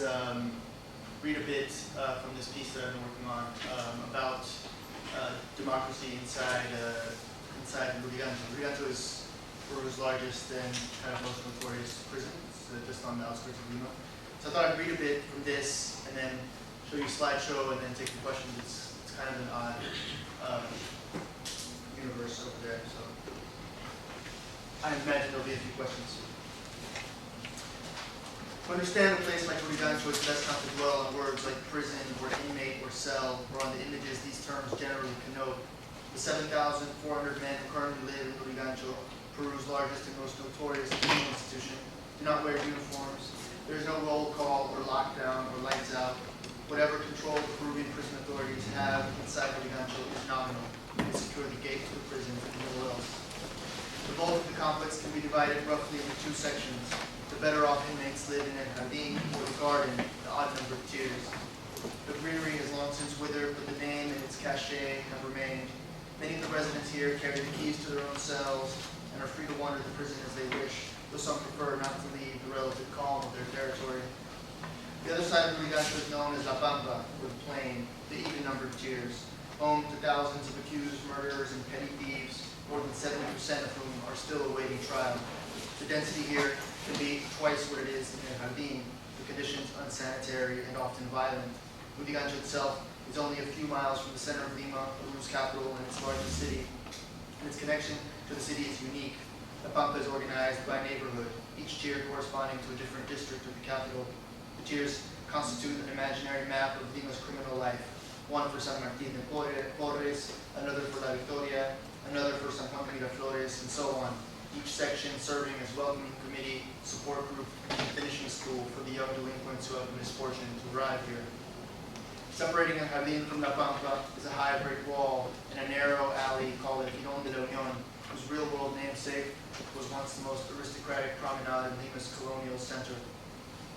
is read a bit from this piece that I've been working on about democracy inside Lurigancho. Lurigancho is Peru's largest and kind of most notorious prison. It's just on the outskirts of Lima. So I thought I'd read a bit from this and then show you a slideshow and then take the questions. It's kind of an odd universe over there. So I imagine there'll be a few questions. To understand a place like Lurigancho, it's best not to dwell on words like prison or inmate or cell, or on the images these terms generally connote. The 7,400 men who currently live in Lurigancho, Peru's largest and most notorious penal institution, do not wear uniforms. There is no roll call or lockdown or lights out. Whatever control the Peruvian prison authorities have inside Lurigancho is nominal. They secure the gate to the prison and nowhere else. The bulk of the complex can be divided roughly into two sections. The better off inmates live in El Jardín, or the garden, the odd number of tiers. The greenery has long since withered, but the name and its cachet have remained. Many of the residents here carry the keys to their own cells and are free to wander the prison as they wish, though some prefer not to leave the relative calm of their territory. The other side of Lurigancho is known as La Pampa, or the plain, the even-numbered tiers, home to thousands of accused murderers and petty thieves, more than 70% of whom are still awaiting trial. The density here can be twice what it is in El Jardín, the conditions unsanitary and often violent. Lurigancho itself is only a few miles from the center of Lima, Peru's capital and its largest city, and its connection to the city is unique. La Pampa is organized by neighborhood, each tier corresponding to a different district of the capital. The tiers constitute an imaginary map of Lima's criminal life, one for San Martín de Porres, another for La Victoria, another for San Juan de Miraflores, and so on. Each section serving as welcoming committee, support group, and finishing school for the young delinquents who have the misfortune to arrive here. Separating El Jardín from La Pampa is a high brick wall and a narrow alley called El Jirón de la Unión, whose real-world namesake was once the most aristocratic promenade in Lima's colonial center.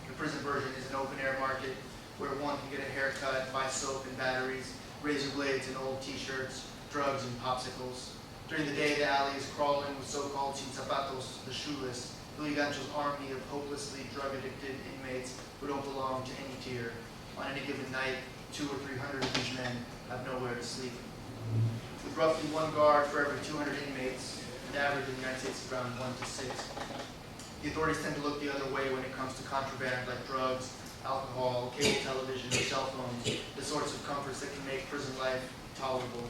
The prison version is an open-air market where one can get a haircut, buy soap and batteries, razor blades and old t-shirts, drugs and popsicles. During the day, the alley is crawling with so-called sin zapatos, the shoeless, Lurigancho's army of hopelessly drug-addicted inmates who don't belong to any tier. On any given night, 200 or 300 of these men have nowhere to sleep. With roughly one guard for every 200 inmates, the average in the United States is around 1 to 6. The authorities tend to look the other way when it comes to contraband like drugs, alcohol, cable television, or cell phones, the sorts of comforts that can make prison life tolerable.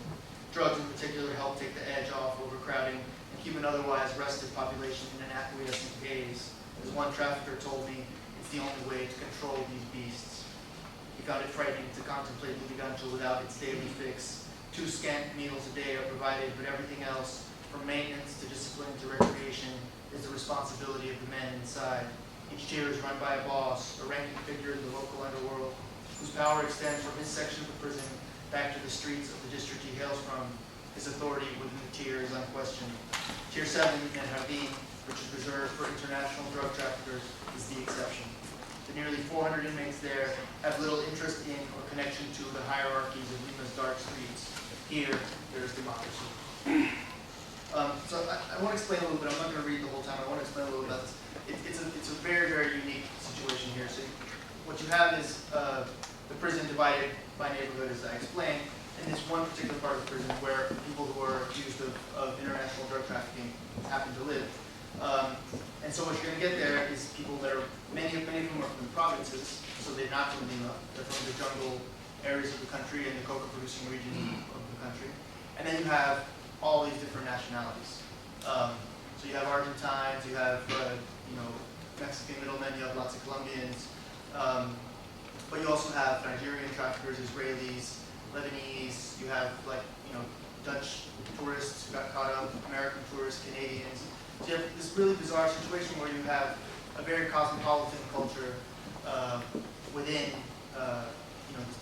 Drugs in particular help take the edge off overcrowding and keep an otherwise rested population in an acquiescent gaze. As one trafficker told me, it's the only way to control these beasts. He found it frightening to contemplate Lurigancho without its daily fix. 2 scant meals a day are provided, but everything else, from maintenance to discipline to recreation, is the responsibility of the men inside. Each tier is run by a boss, a ranking figure in the local underworld, whose power extends from his section of the prison back to the streets of the district he hails from. His authority within the tier is unquestioned. Tier 7 in El Jardín, which is reserved for international drug traffickers, is the exception. The nearly 400 inmates there have little interest in or connection to the hierarchies of Lima's dark streets. Here, there is democracy. So I want to explain a little bit. I'm not going to read the whole time. I want to explain a little bit about this. It's a very, very unique situation here. So what you have is the prison divided by neighborhood, as I explained, in this one particular part of the prison where people who are accused of international drug trafficking happen to live. And so what you're going to get there is people that are, many of whom are from the provinces, so they're not from Lima, they're from the jungle areas of the country and the coca-producing region of the country. And then you have all these different nationalities. So you have Argentines, you have Mexican middlemen, you have lots of Colombians, but you also have Nigerian traffickers, Israelis, Lebanese, you have Dutch tourists who got caught up, American tourists, Canadians. So you have this really bizarre situation where you have a very cosmopolitan culture within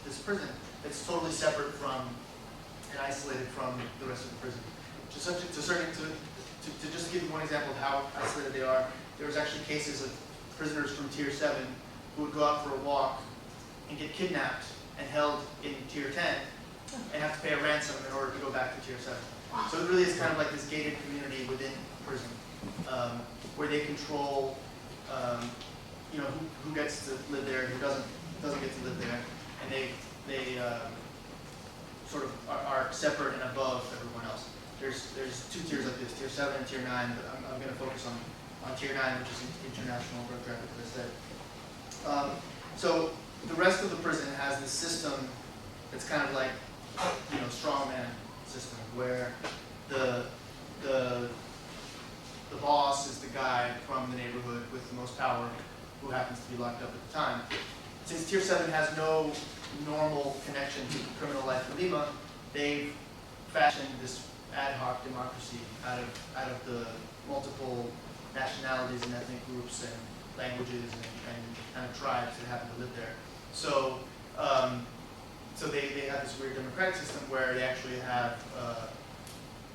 this prison that's totally separate from and isolated from the rest of the prison. To just give you one example of how isolated they are, there was actually cases of prisoners from Tier 7 who would go out for a walk and get kidnapped and held in Tier 10 and have to pay a ransom in order to go back to Tier 7. So it really is kind of like this gated community within prison where they control you know, who gets to live there, who doesn't get to live there, and they sort of are separate and above everyone else. There's two tiers like this, tier 7 and tier 9, but I'm going to focus on tier 9, which is international drug traffic, as I said. So the rest of the prison has this system that's kind of like, you know, strongman system, where the boss is the guy from the neighborhood with the most power, who happens to be locked up at the time. Since tier 7 has no normal connection to criminal life in Lima, they've fashioned this ad hoc democracy out of the multiple nationalities and ethnic groups and languages and kind of tribes that happen to live there. So, so they have this weird democratic system where they actually have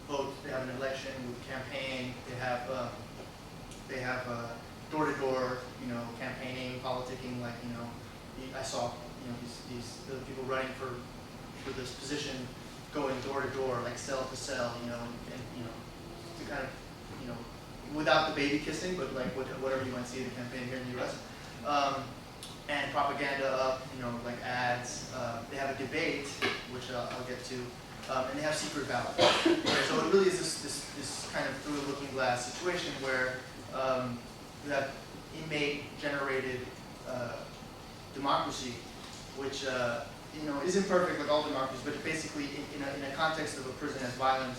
vote. They have an election with campaign. They have door-to-door, you know, campaigning, politicking. Like, you know, I saw, you know, the people running for this position going door to door, like cell to cell, you know, and you know, to kind of, you know, without the baby kissing, but like whatever you might see in the campaign here in the U.S. And propaganda up, you know, like ads. They have a debate, which I'll get to, and they have secret ballots. So it really is this kind of through the looking glass situation where you have inmate-generated democracy, which you know, is imperfect like all democracies, but basically in a context of a prison as violent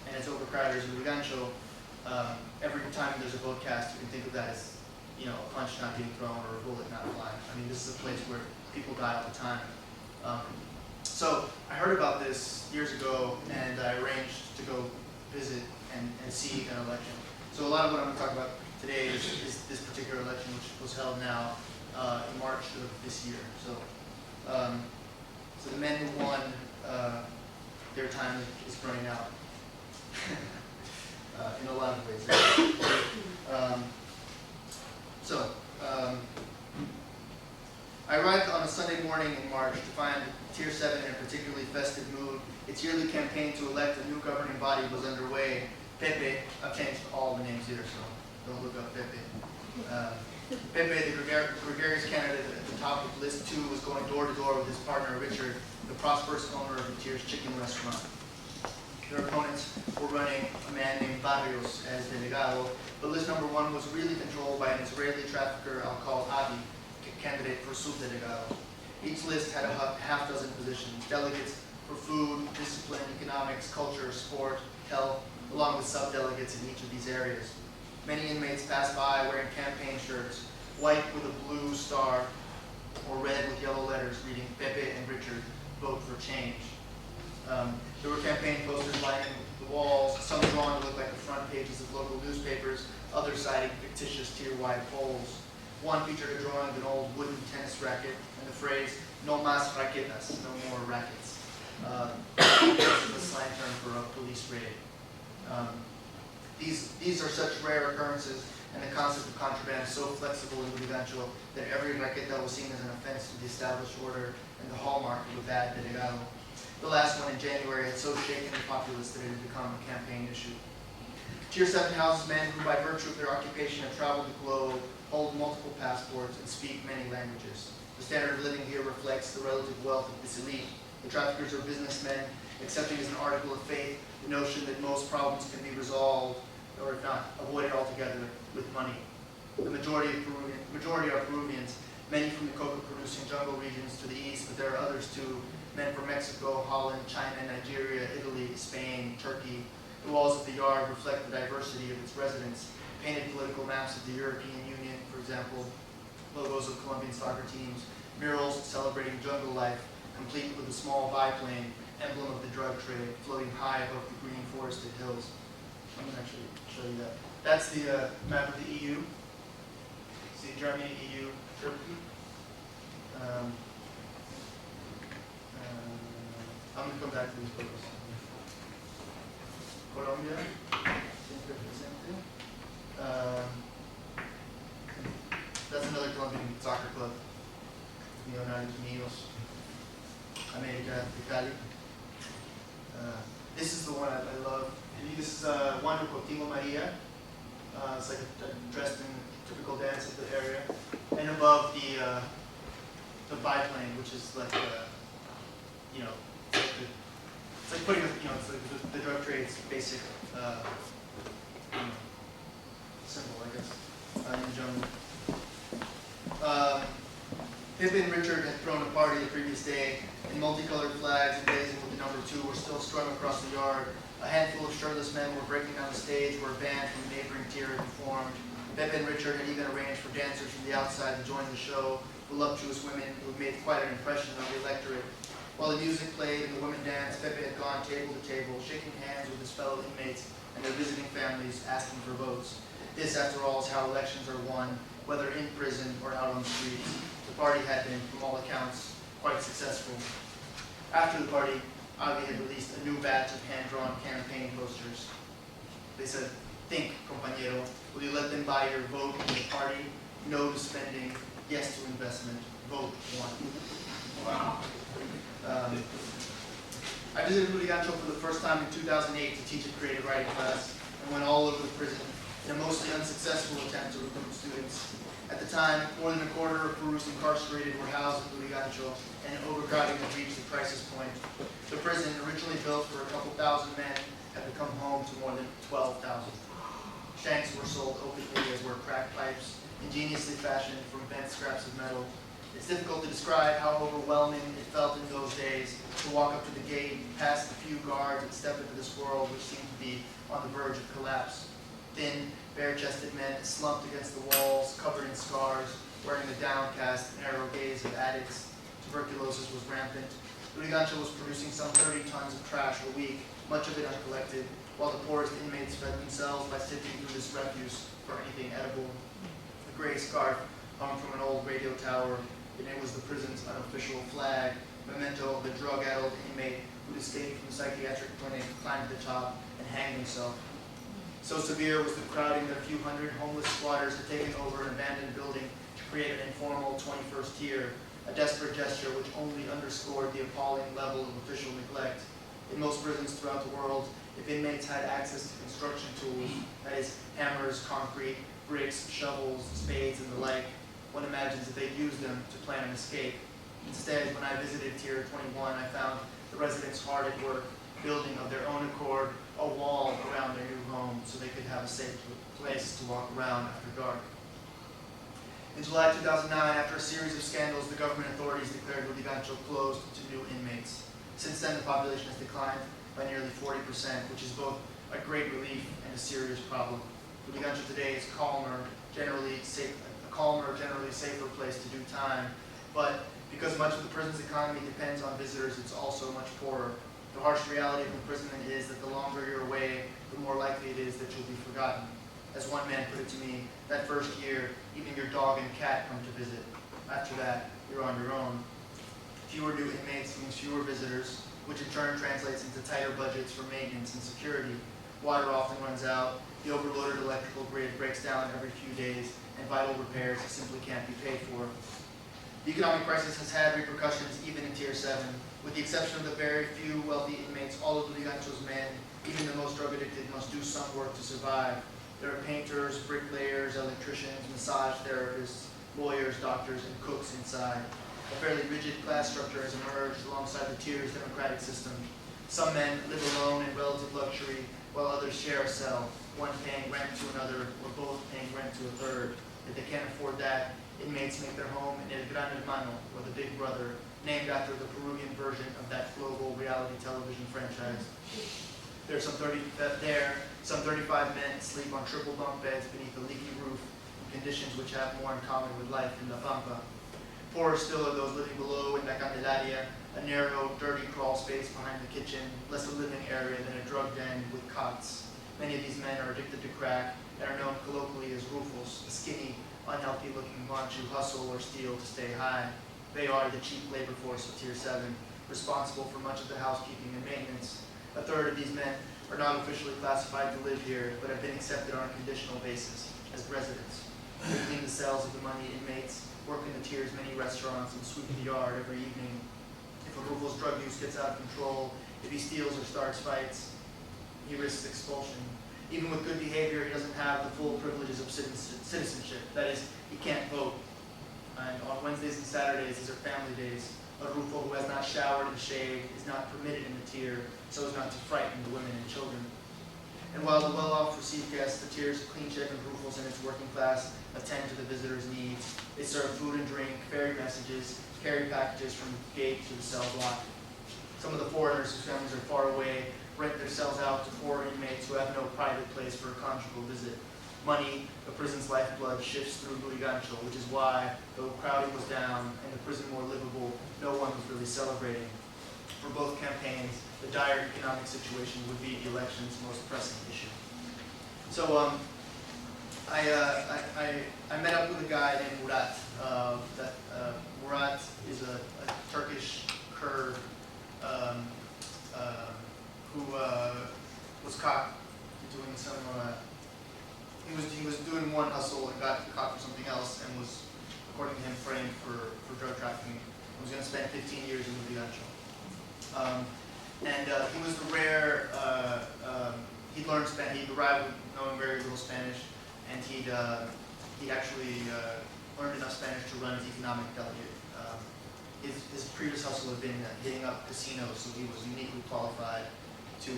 and as overcrowded as Lurigancho, every time there's a vote cast, you can think of that as, you know, a punch not being thrown or a bullet not flying. I mean, this is a place where people die all the time. So I heard about this years ago, and I arranged to go visit and see an election. So a lot of what I'm going to talk about today is this particular election, which was held now in March of this year. So, so the men who won, their time is running out in a lot of ways. I arrived on a Sunday morning in March to find Tier 7 in a particularly festive mood. Its yearly campaign to elect a new governing body was underway. Pepe, I've changed all the names here, so don't look up Pepe. Pepe, the gregarious candidate at the top of list 2, was going door to door with his partner Richard, the prosperous owner of the Tier's chicken restaurant. Their opponents were running a man named Barrios as delegado, but list number 1 was really controlled by an Israeli trafficker I'll call Avi, candidate for subdelegado. Each list had a half dozen positions, delegates for food, discipline, economics, culture, sport, health, along with sub-delegates in each of these areas. Many inmates passed by wearing campaign shirts, white with a blue star, or red with yellow letters reading Pepe and Richard, vote for change. There were campaign posters lining the walls, some drawn to look like the front pages of local newspapers, others citing fictitious tier-wide polls. One featured a drawing of an old wooden tennis racket and the phrase, "No más raquetas," no more rackets. This is a slang term for a police raid. These are such rare occurrences, and the concept of contraband is so flexible in Lurigancho that every raqueta was seen as an offense to the established order and the hallmark of a bad delegado. The last one in January had so shaken the populace that it had become a campaign issue. Tier 7 houses men who, by virtue of their occupation, have traveled the globe, hold multiple passports, and speak many languages. The standard of living here reflects the relative wealth of this elite. The traffickers are businessmen, accepting as an article of faith the notion that most problems can be resolved, or if not, avoided altogether, with money. The majority are Peruvians, many from the cocoa-producing jungle regions to the east, but there are others too, men from Mexico, Holland, China, Nigeria, Italy, Spain, Turkey. The walls of the yard reflect the diversity of its residents. Painted political maps of the European Union, for example, logos of Colombian soccer teams, murals celebrating jungle life, complete with a small biplane, emblem of the drug trade, floating high above the green forested hills. I'm going to actually show you that. That's the map of the EU. See Germany, EU, Turkey. I'm going to come back to these photos. Colombia, same thing. That's another Colombian soccer club. Millonarios Unidos, America de Cali. This is the one I love. This is Juan Cortimo Maria. It's like dressed in typical dance of the area, and above the biplane, which is like you know, it's like putting it's like the drug trade's basic symbol, I guess, in the jungle. Pip and Richard had thrown a party the previous day, and multicolored flags emblazoned with the number 2 were still strung across the yard. A handful of shirtless men were breaking down the stage where a band from the neighboring tier had performed. Pip and Richard had even arranged for dancers from the outside to join the show, voluptuous women who had made quite an impression on the electorate. While the music played and the women danced, Pepe had gone table to table, shaking hands with his fellow inmates and their visiting families, asking for votes. This, after all, is how elections are won, whether in prison or out on the streets. The party had been, from all accounts, quite successful. After the party, Agi had released a new batch of hand-drawn campaign posters. They said, "Think, compañero, will you let them buy your vote in the party? No to spending, yes to investment, vote 1. Wow. I visited Lurigancho for the first time in 2008 to teach a creative writing class, and went all over the prison in a mostly unsuccessful attempt to recruit students. At the time, more than a quarter of Peru's incarcerated were housed in Lurigancho, and overcrowding had reached the crisis point. The prison, originally built for a couple thousand men, had become home to more than 12,000. Shanks were sold openly, as were crack pipes, ingeniously fashioned from bent scraps of metal. It's difficult to describe how overwhelming it felt in those days to walk up to the gate, past the few guards, and step into this world which seemed to be on the verge of collapse. Thin, bare-chested men slumped against the walls, covered in scars, wearing the downcast, narrow gaze of addicts. Tuberculosis was rampant. Lurigancho was producing some 30 tons of trash a week, much of it uncollected, while the poorest inmates fed themselves by sifting through this refuse for anything edible. A gray scarf hung from an old radio tower, and it was the prison's unofficial flag, memento of the drug-addled inmate who'd escaped from the psychiatric clinic, climbed to the top, and hanged himself. So severe was the crowding that a few hundred homeless squatters had taken over an abandoned building to create an informal 21st tier, a desperate gesture which only underscored the appalling level of official neglect. In most prisons throughout the world, if inmates had access to construction tools, that is, hammers, concrete, bricks, shovels, spades, and the like, one imagines that they'd use them to plan an escape. Instead, when I visited Tier 21, I found the residents hard at work, building of their own accord a wall around their new home so they could have a safe place to walk around after dark. In July 2009, after a series of scandals, the government authorities declared Lurigancho closed to new inmates. Since then, the population has declined by nearly 40%, which is both a great relief and a serious problem. Lurigancho today is generally safer place to do time, but because much of the prison's economy depends on visitors, it's also much poorer. The harsh reality of imprisonment is that the longer you're away, the more likely it is that you'll be forgotten. As one man put it to me, that first year, even your dog and cat come to visit. After that, you're on your own. Fewer new inmates means fewer visitors, which in turn translates into tighter budgets for maintenance and security. Water often runs out, the overloaded electrical grid breaks down every few days, and vital repairs simply can't be paid for. The economic crisis has had repercussions even in Tier 7. With the exception of the very few wealthy inmates, all of Lurigancho's men, even the most drug addicted, must do some work to survive. There are painters, bricklayers, electricians, massage therapists, lawyers, doctors, and cooks inside. A fairly rigid class structure has emerged alongside the tier's democratic system. Some men live alone in relative luxury, while others share a cell, one paying rent to another, or both paying rent to a third. If they can't afford that, inmates make their home in El Gran Hermano, or the Big Brother, named after the Peruvian version of that global reality television franchise. There, some 35 men sleep on triple bunk beds beneath a leaky roof in conditions which have more in common with life in La Pampa. Poorer still are those living below in La Candelaria, a narrow, dirty crawl space behind the kitchen, less a living area than a drug den with cots. Many of these men are addicted to crack and are known colloquially as rufos, the skinny, unhealthy-looking bunch who hustle or steal to stay high. They are the cheap labor force of Tier 7, responsible for much of the housekeeping and maintenance. A third of these men are not officially classified to live here, but have been accepted on a conditional basis as residents. They clean the cells of the money inmates, work in the Tier's many restaurants, and sweep the yard every evening. If a Rufo's drug use gets out of control, if he steals or starts fights, he risks expulsion. even with good behavior, he doesn't have the full privileges of citizenship. That is, he can't vote. And on Wednesdays and Saturdays, these are family days. A Rufo who has not showered and shaved is not permitted in the tier, so as not to frighten the women and children. And while the well-off receive guests, the tiers, clean-shaven Rufos and its working class attend to the visitors' needs. They serve food and drink, ferry messages, carry packages from gate to the cell block. Some of the foreigners whose families are far away rent their cells out to poor inmates who have no private place for a conjugal visit. Money, the prison's lifeblood, shifts through Lurigancho, which is why, though crowding was down and the prison more livable, no one was really celebrating. For both campaigns, the dire economic situation would be the election's most pressing issue. So I met up with a guy named Murat. Murat is a Turkish Kurd who was caught doing some. He was doing one hustle and got caught for something else and was, according to him, framed for drug trafficking. He was going to spend 15 years in Lurigancho. He was the rare. He'd learned Spanish. He'd arrived with knowing very little Spanish, and he'd actually learned enough Spanish to run as economic delegate. His previous hustle had been hitting up casinos, so he was uniquely qualified to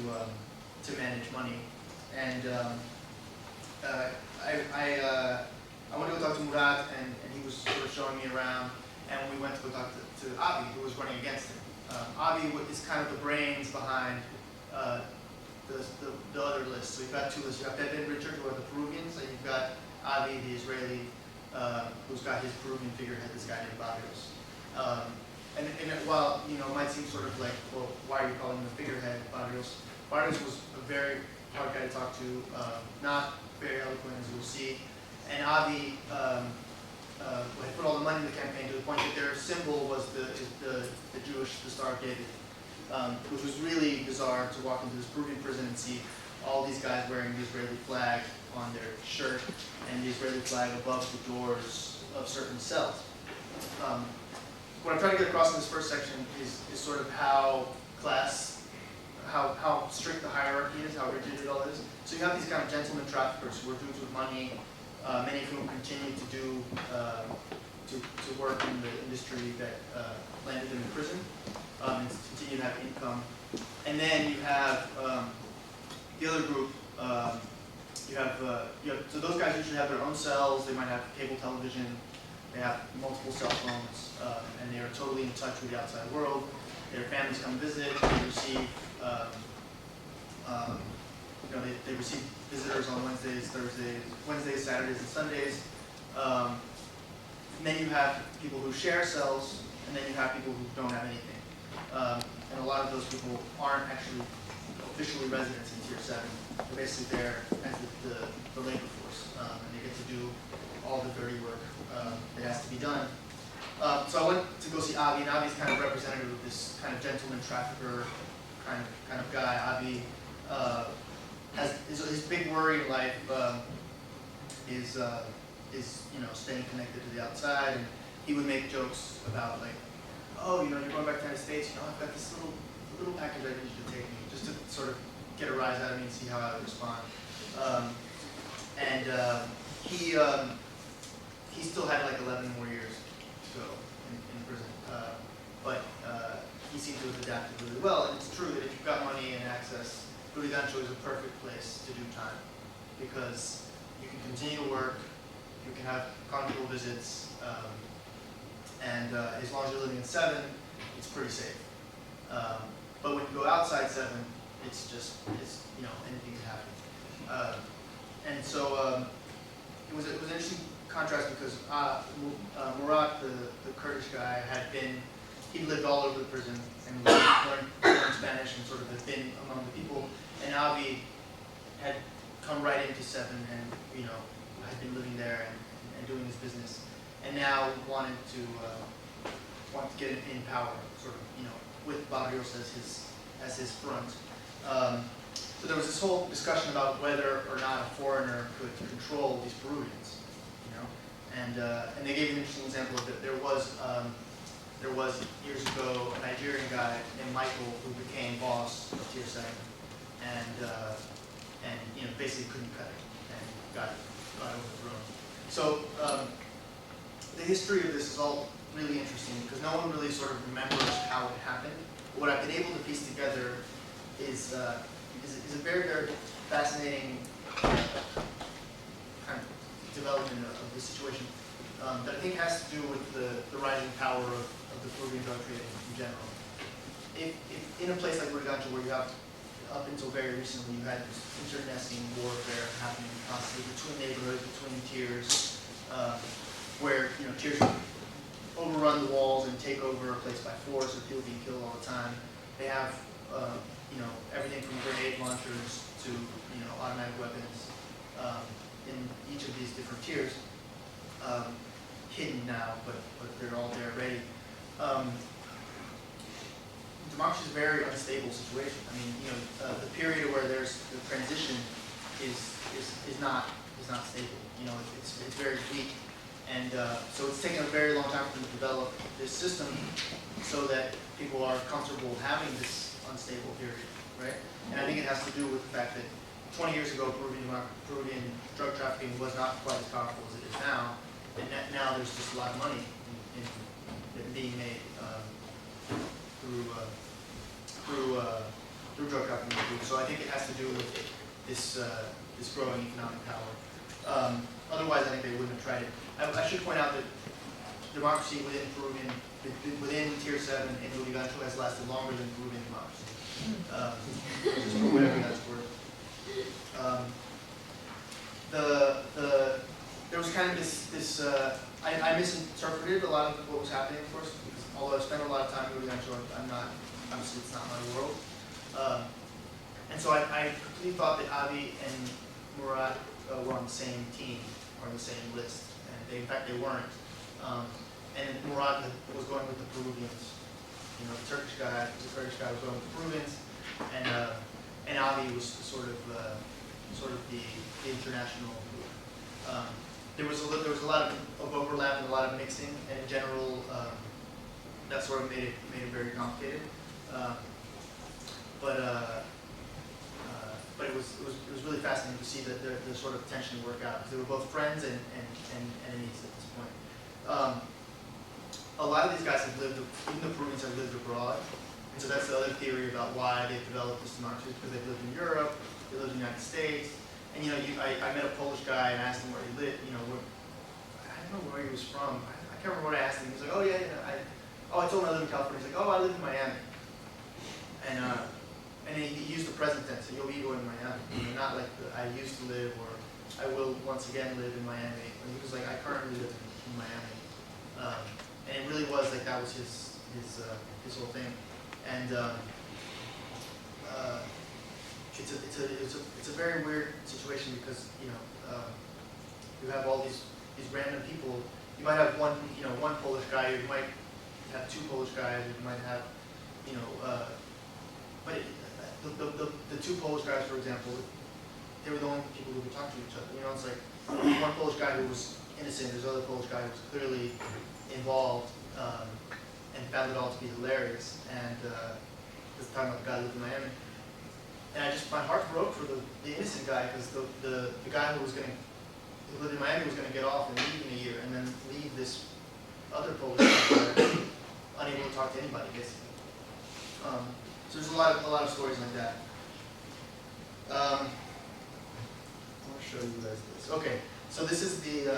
manage money. And I went to go talk to Murat, and he was sort of showing me around. And we went to go talk to Avi, who was running against him. Avi is kind of the brains behind the other list. So you've got two lists. You've got Pepe and Richard, who are the Peruvians, and you've got Avi, the Israeli, who's got his Peruvian figurehead, this guy named Barrios. And while it might seem sort of like, well, why are you calling him a figurehead, Barrios? Barrios was a very hard guy to talk to, not very eloquent, as you'll see. And Avi had put all the money in the campaign to the point that their symbol was the Star of David, which was really bizarre to walk into this Peruvian prison and see all these guys wearing the Israeli flag on their shirt and the Israeli flag above the doors of certain cells. What I'm trying to get across in this first section is sort of how strict the hierarchy is, how rigid it all is. So you have these kind of gentleman traffickers who are dudes with money, many of whom continue to do to work in the industry that landed them in prison and continue to have income. And then you have the other group. So those guys usually have their own cells. They might have cable television. They have multiple cell phones, and they are totally in touch with the outside world. Their families come visit. They receive, they receive visitors on Wednesdays, Saturdays, and Sundays. And then you have people who share cells, and then you have people who don't have anything. And a lot of those people aren't actually officially residents in Tier 7. They're basically there as the labor force, and they get to do all the dirty work that has to be done. So I went to go see Avi, and Avi's kind of representative of this kind of gentleman trafficker kind of guy. Avi has his big worry in life is staying connected to the outside, and he would make jokes about like, oh, you're going back to the United States, I've got this little package I need you to take me, just to sort of get a rise out of me and see how I would respond. He still had like 11 more years to go in prison, but he seemed to have adapted really well. And it's true that if you've got money and access, Lurigancho is a perfect place to do time, because you can continue to work, you can have conjugal visits, and as long as you're living in 7, it's pretty safe. But when you go outside 7, it's anything can happen. And so it was an interesting contrast, because Murat, the Kurdish guy, he'd lived all over the prison and learned Spanish and sort of had been among the people. And Avi had come right into 7 and had been living there and doing his business, and now wanted to get in power, sort of with Barrios as his front. So there was this whole discussion about whether or not a foreigner could control these Peruvians, and they gave an interesting example of it. There was years ago a Nigerian guy named Michael who became boss of Tier 7, and basically basically couldn't cut it and got overthrown. So the history of this is all really interesting because no one really sort of remembers how it happened. What I've been able to piece together is a very, very fascinating kind of development of the situation that I think has to do with the rising power of the Peruvian drug trade in general. If in a place like Lurigancho, where you have, up until very recently, you had this internecine warfare happening constantly between neighborhoods, between tiers, where tiers overrun the walls and take over a place by force, with people being killed all the time. They have everything from grenade launchers to automatic weapons in each of these different tiers, hidden now, but they're all there ready. Democracy is a very unstable situation. I mean, the period where there's the transition is not stable. It's very weak. And so it's taken a very long time for them to develop this system so that people are comfortable having this unstable period, right? And I think it has to do with the fact that 20 years ago, Peruvian drug trafficking was not quite as powerful as it is now. And now there's just a lot of money in being made through drug trafficking. So I think it has to do with this growing economic power. Otherwise, I think they wouldn't have tried it. I should point out that democracy within Tier 7 in Lurigancho has lasted longer than Peruvian democracy. Just for whatever that's worth. There was kind of this I misinterpreted a lot of what was happening, of course, because although I spent a lot of time in Lurigancho, obviously it's not my world. And so I completely thought that Avi and Murat were on the same team, or on the same list. And in fact, they weren't. And Murat was going with the Peruvians. The Turkish guy was going with the Peruvians, and Avi was sort of the international group. There was a lot of overlap and a lot of mixing, and in general, that sort of made it very complicated. But it was really fascinating to see the sort of tension work out, because they were both friends and enemies at this point. A lot of these guys have lived, even the Peruvians have lived abroad, and so that's the other theory about why they've developed this democracy, because they've lived in Europe, they lived in the United States, and I met a Polish guy and asked him where he lived, I don't know where he was from, I can't remember what I asked him. He was like, oh yeah, I told him I live in California. He's like, oh, I live in Miami. And he used the present tense, so yo vivo in Miami, not like I used to live or I will once again live in Miami. And he was like, I currently live in Miami. And it really was like that was his whole thing. And it's a very weird situation because you have all these random people. You might have one Polish guy, or you might have two Polish guys, or you might have but the two Polish guys, for example, they were the only people who could talk to each other. It's like one Polish guy who was innocent, there's another Polish guy who was clearly involved and found it all to be hilarious. And this time about the guy who lived in Miami. And my heart broke for the innocent guy, because the guy who lived in Miami was going to get off and leave in a year, and then leave this other Polish guy unable to talk to anybody, basically. So there's a lot of stories like that. I want to show you guys this. Okay, so this is the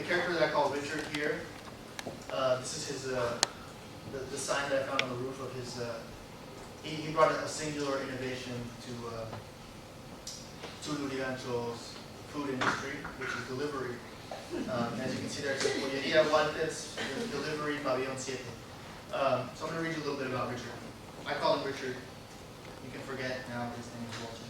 character that I call Richard here. This is his the sign that I found on the roof of his. He brought a singular innovation to Lurigancho's food industry, which is delivery. As you can see there, it says Pollería Walters, delivery, Pabellón 7. So I'm going to read you a little bit about Richard. I call him Richard. You can forget now his name is Walter.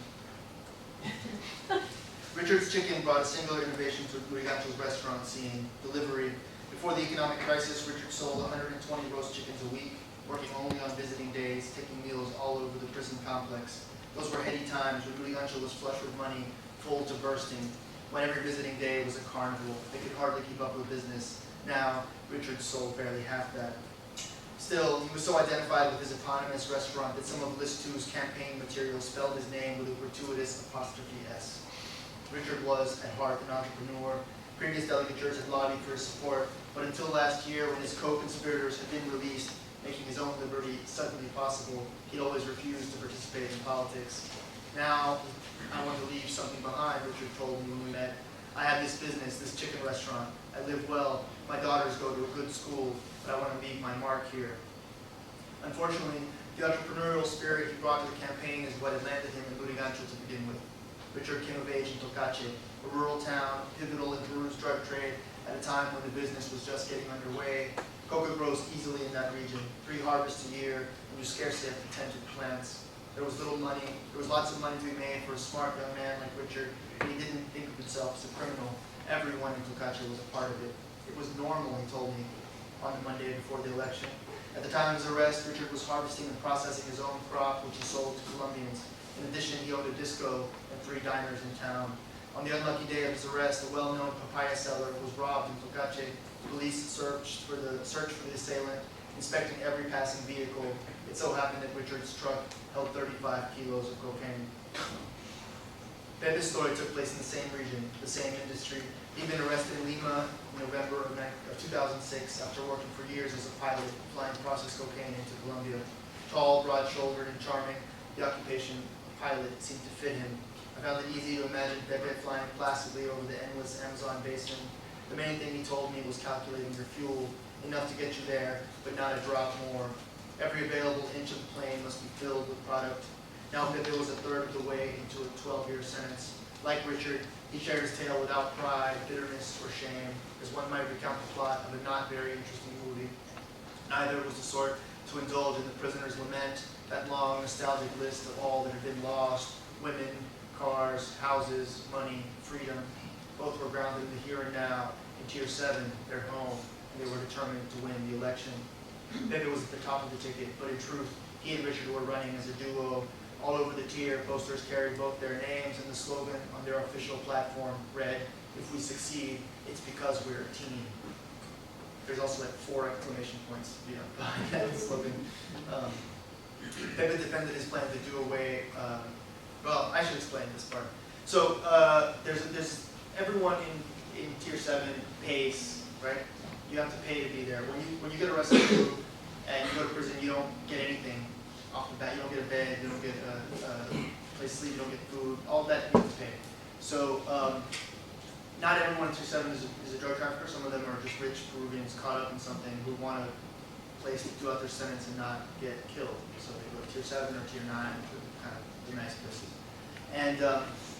Richard's Chicken brought a singular innovation to Lurigancho's restaurant scene, delivery. Before the economic crisis, Richard sold 120 roast chickens a week, working only on visiting days, taking meals all over the prison complex. Those were heady times when Lurigancho was flush with money, full to bursting, when every visiting day was a carnival. They could hardly keep up with business. Now, Richard sold barely half that. Still, he was so identified with his eponymous restaurant that some of List 2's campaign materials spelled his name with a gratuitous apostrophe S. Richard was, at heart, an entrepreneur. Previous delegatures had lobbied for his support, but until last year, when his co-conspirators had been released, making his own liberty suddenly possible, he'd always refused to participate in politics. Now, I want to leave something behind, Richard told me when we met. I have this business, this chicken restaurant. I live well. My daughters go to a good school, but I want to leave my mark here. Unfortunately, the entrepreneurial spirit he brought to the campaign is what had landed him in Lurigancho to begin with. Richard came of age in Tocache, a rural town, pivotal in Peru's drug trade, at a time when the business was just getting underway. Coca grows easily in that region, 3 harvests a year, and you scarcely have to tend to the plants. There was lots of money to be made for a smart young man like Richard, and he didn't think of himself as a criminal. Everyone in Tocache was a part of it. It was normal, he told me, on the Monday before the election. At the time of his arrest, Richard was harvesting and processing his own crop, which he sold to Colombians. In addition, he owned a disco and 3 diners in town. On the unlucky day of his arrest, a well-known papaya seller was robbed in Tocache. Police searched for the assailant, inspecting every passing vehicle. It so happened that Richard's truck held 35 kilos of cocaine. Pepe's story took place in the same region, the same industry. He'd been arrested in Lima in November of 2006 after working for years as a pilot flying processed cocaine into Colombia. Tall, broad-shouldered, and charming, the occupation of pilot seemed to fit him. I found it easy to imagine Pepe flying placidly over the endless Amazon basin. The main thing he told me was calculating your fuel, enough to get you there, but not a drop more. Every available inch of the plane must be filled with product. Now Pepe was a third of the way into a 12-year sentence. Like Richard, he shared his tale without pride, bitterness, or shame, as one might recount the plot of a not very interesting movie. Neither was the sort to indulge in the prisoner's lament, that long, nostalgic list of all that had been lost: women, cars, houses, money, freedom. Both were grounded in the here and now, in Tier 7, their home, and they were determined to win the election. Pepe was at the top of the ticket, but in truth, he and Richard were running as a duo. All over the tier, posters carried both their names, and the slogan on their official platform read, "If we succeed, it's because we're a team." There's also like 4 exclamation points behind that slogan. Pepe defended his plan to do away, well, I should explain this part. So there's everyone in Tier 7 pays, right? You have to pay to be there. When you get arrested and you go to prison, you don't get anything off the bat. You don't get a bed, you don't get a place to sleep, you don't get food. All of that you have to pay. So not everyone in Tier 7 is a drug trafficker. Some of them are just rich Peruvians caught up in something who want a place to do out their sentence and not get killed. So they go to Tier 7 or Tier 9, which are kind of the nice places. And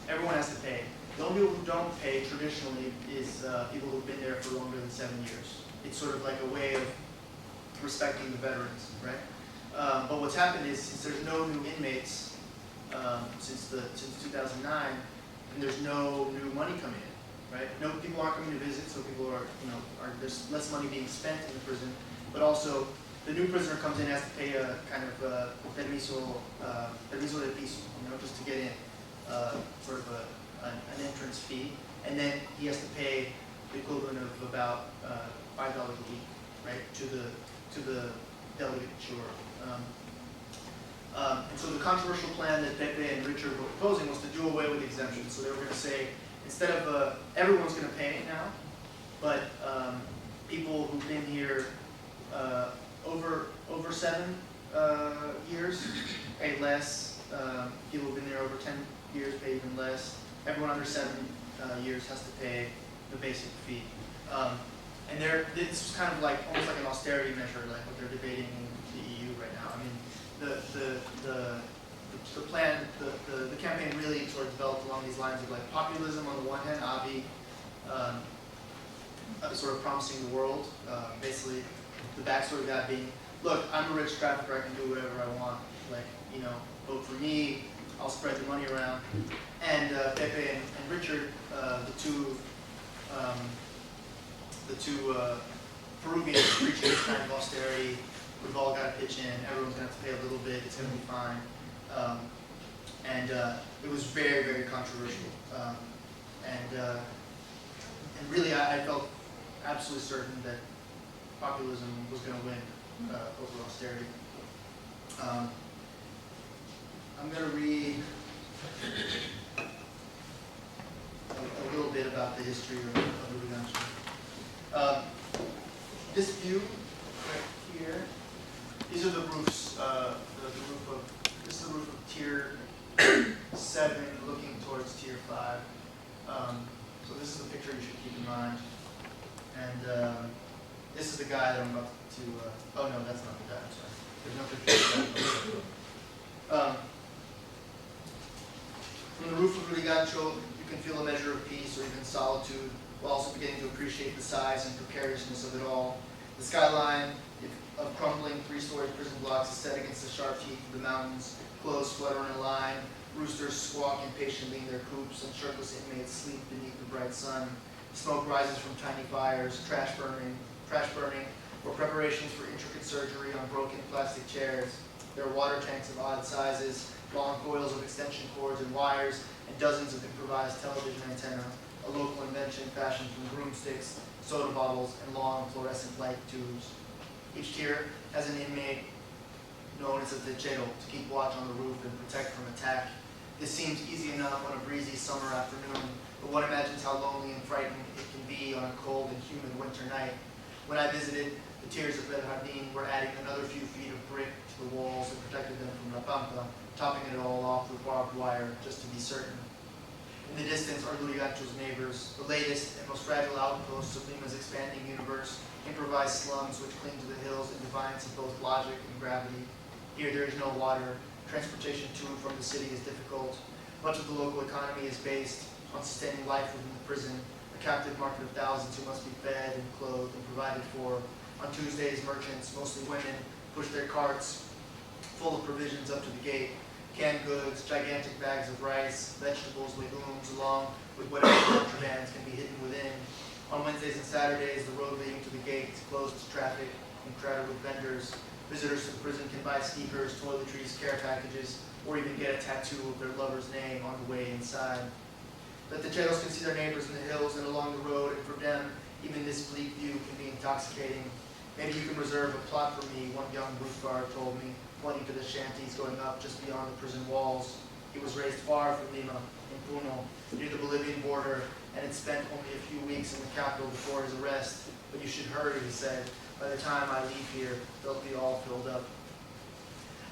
everyone has to pay. The only people who don't pay traditionally is people who've been there for longer than 7 years. It's sort of like a way of respecting the veterans, right? But what's happened is, since there's no new inmates since 2009, and there's no new money coming in, right? No people aren't coming to visit, so people are, there's less money being spent in the prison. But also, the new prisoner comes in and has to pay a kind of permiso de piso, just to get in, sort of an entrance fee, and then he has to pay the equivalent of about $5 a week, right, to the delegature. And so the controversial plan that Pepe and Richard were proposing was to do away with exemptions. So they were going to say, instead of everyone's going to pay now, but people who've been here over 7 years pay less. People who've been there over 10 years pay even less. Everyone under 7 years has to pay the basic fee. And this is kind of like almost like an austerity measure, like what they're debating in the EU right now. I mean, the plan, the campaign really sort of developed along these lines of like populism on the one hand, Abiy sort of promising the world. Basically, the backstory of that being, look, I'm a rich trafficker, I can do whatever I want. Like, vote for me, I'll spread the money around. And Pepe and Richard, the two Peruvians preaching this kind of austerity. We've all got to pitch in. Everyone's going to have to pay a little bit. It's going to be fine. And it was very, very controversial. And really, I felt absolutely certain that populism was going to win over austerity. I'm going to read the history of Lurigancho. This view right here, these are the roofs, this is the roof of Tier 7 looking towards Tier 5. So this is the picture you should keep in mind. And this is the guy that I'm about to, oh no, that's not the guy, I'm sorry. There's no picture of that. From the roof of Lurigancho, you can feel a measure of peace or even solitude, while also beginning to appreciate the size and precariousness of it all. The skyline of crumbling three-story prison blocks is set against the sharp teeth of the mountains, clothes flutter in a line, roosters squawk impatiently in their coops, and shirtless inmates sleep beneath the bright sun. Smoke rises from tiny fires, trash burning, or preparations for intricate surgery on broken plastic chairs. There are water tanks of odd sizes, long coils of extension cords and wires, and dozens of improvised television antennae, a local invention fashioned from broomsticks, soda bottles, and long fluorescent light tubes. Each tier has an inmate known as a techero to keep watch on the roof and protect from attack. This seems easy enough on a breezy summer afternoon, but one imagines how lonely and frightening it can be on a cold and humid winter night. When I visited, the tiers of Bernardin were adding another few feet of brick to the walls that protected them from La Pampa, topping it all off with barbed wire, just to be certain. In the distance are Lurigancho's neighbors, the latest and most fragile outposts of Lima's expanding universe, improvised slums which cling to the hills in defiance of both logic and gravity. Here there is no water. Transportation to and from the city is difficult. Much of the local economy is based on sustaining life within the prison, a captive market of thousands who must be fed and clothed and provided for. On Tuesdays, merchants, mostly women, push their carts full of provisions up to the gate. Canned goods, gigantic bags of rice, vegetables, legumes, along with whatever contrabands can be hidden within. On Wednesdays and Saturdays, the road leading to the gate is closed to traffic and crowded with vendors. Visitors to the prison can buy sneakers, toiletries, care packages, or even get a tattoo of their lover's name on the way inside. The techeros can see their neighbors in the hills and along the road, and for them, even this bleak view can be intoxicating. Maybe you can reserve a plot for me, one young roof guard told me, pointing to the shanties going up just beyond the prison walls. He was raised far from Lima, in Puno, near the Bolivian border, and had spent only a few weeks in the capital before his arrest. But you should hurry, he said. By the time I leave here, they'll be all filled up.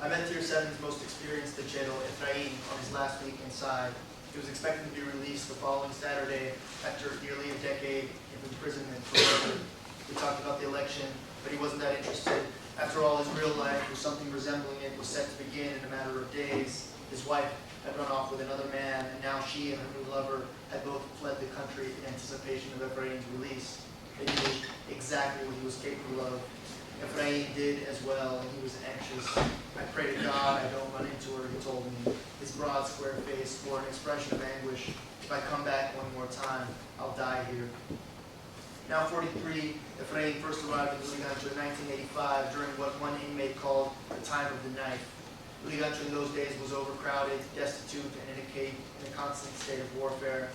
I met Tier 7's most experienced techero, Efrain, on his last week inside. He was expected to be released the following Saturday after nearly a decade of imprisonment for murder. We talked about the election, but he wasn't that interested. After all, his real life, or something resembling it, was set to begin in a matter of days. His wife had run off with another man, and now she and her new lover had both fled the country in anticipation of Efrain's release. They knew exactly what he was capable of. Efrain did as well, and he was anxious. I pray to God I don't run into her, he told me. His broad, square face bore an expression of anguish. If I come back one more time, I'll die here. Now 43, Efrain first arrived in Lurigancho in 1985 during what one inmate called the time of the knife. Lurigancho in those days was overcrowded, destitute, and in a constant state of warfare.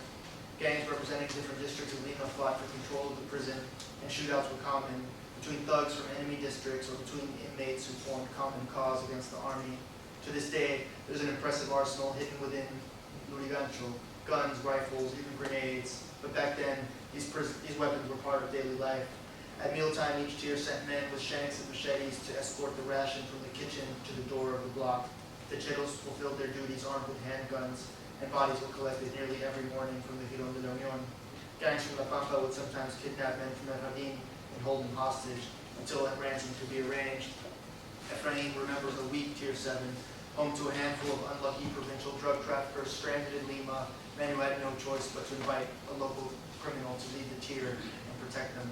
Gangs representing different districts of Lima fought for control of the prison, and shootouts were common between thugs from enemy districts or between inmates who formed common cause against the army. To this day, there's an impressive arsenal hidden within Lurigancho, guns, rifles, even grenades. But back then, these weapons were part of daily life. At mealtime, each tier sent men with shanks and machetes to escort the ration from the kitchen to the door of the block. The techeros fulfilled their duties armed with handguns, and bodies were collected nearly every morning from the Giron de la Union. Gangs from La Pampa would sometimes kidnap men from Bernardin and hold them hostage until a ransom could be arranged. Efrain remembers a weak Tier 7, home to a handful of unlucky provincial drug traffickers stranded in Lima, men who had no choice but to invite a local criminal to lead the tier and protect them.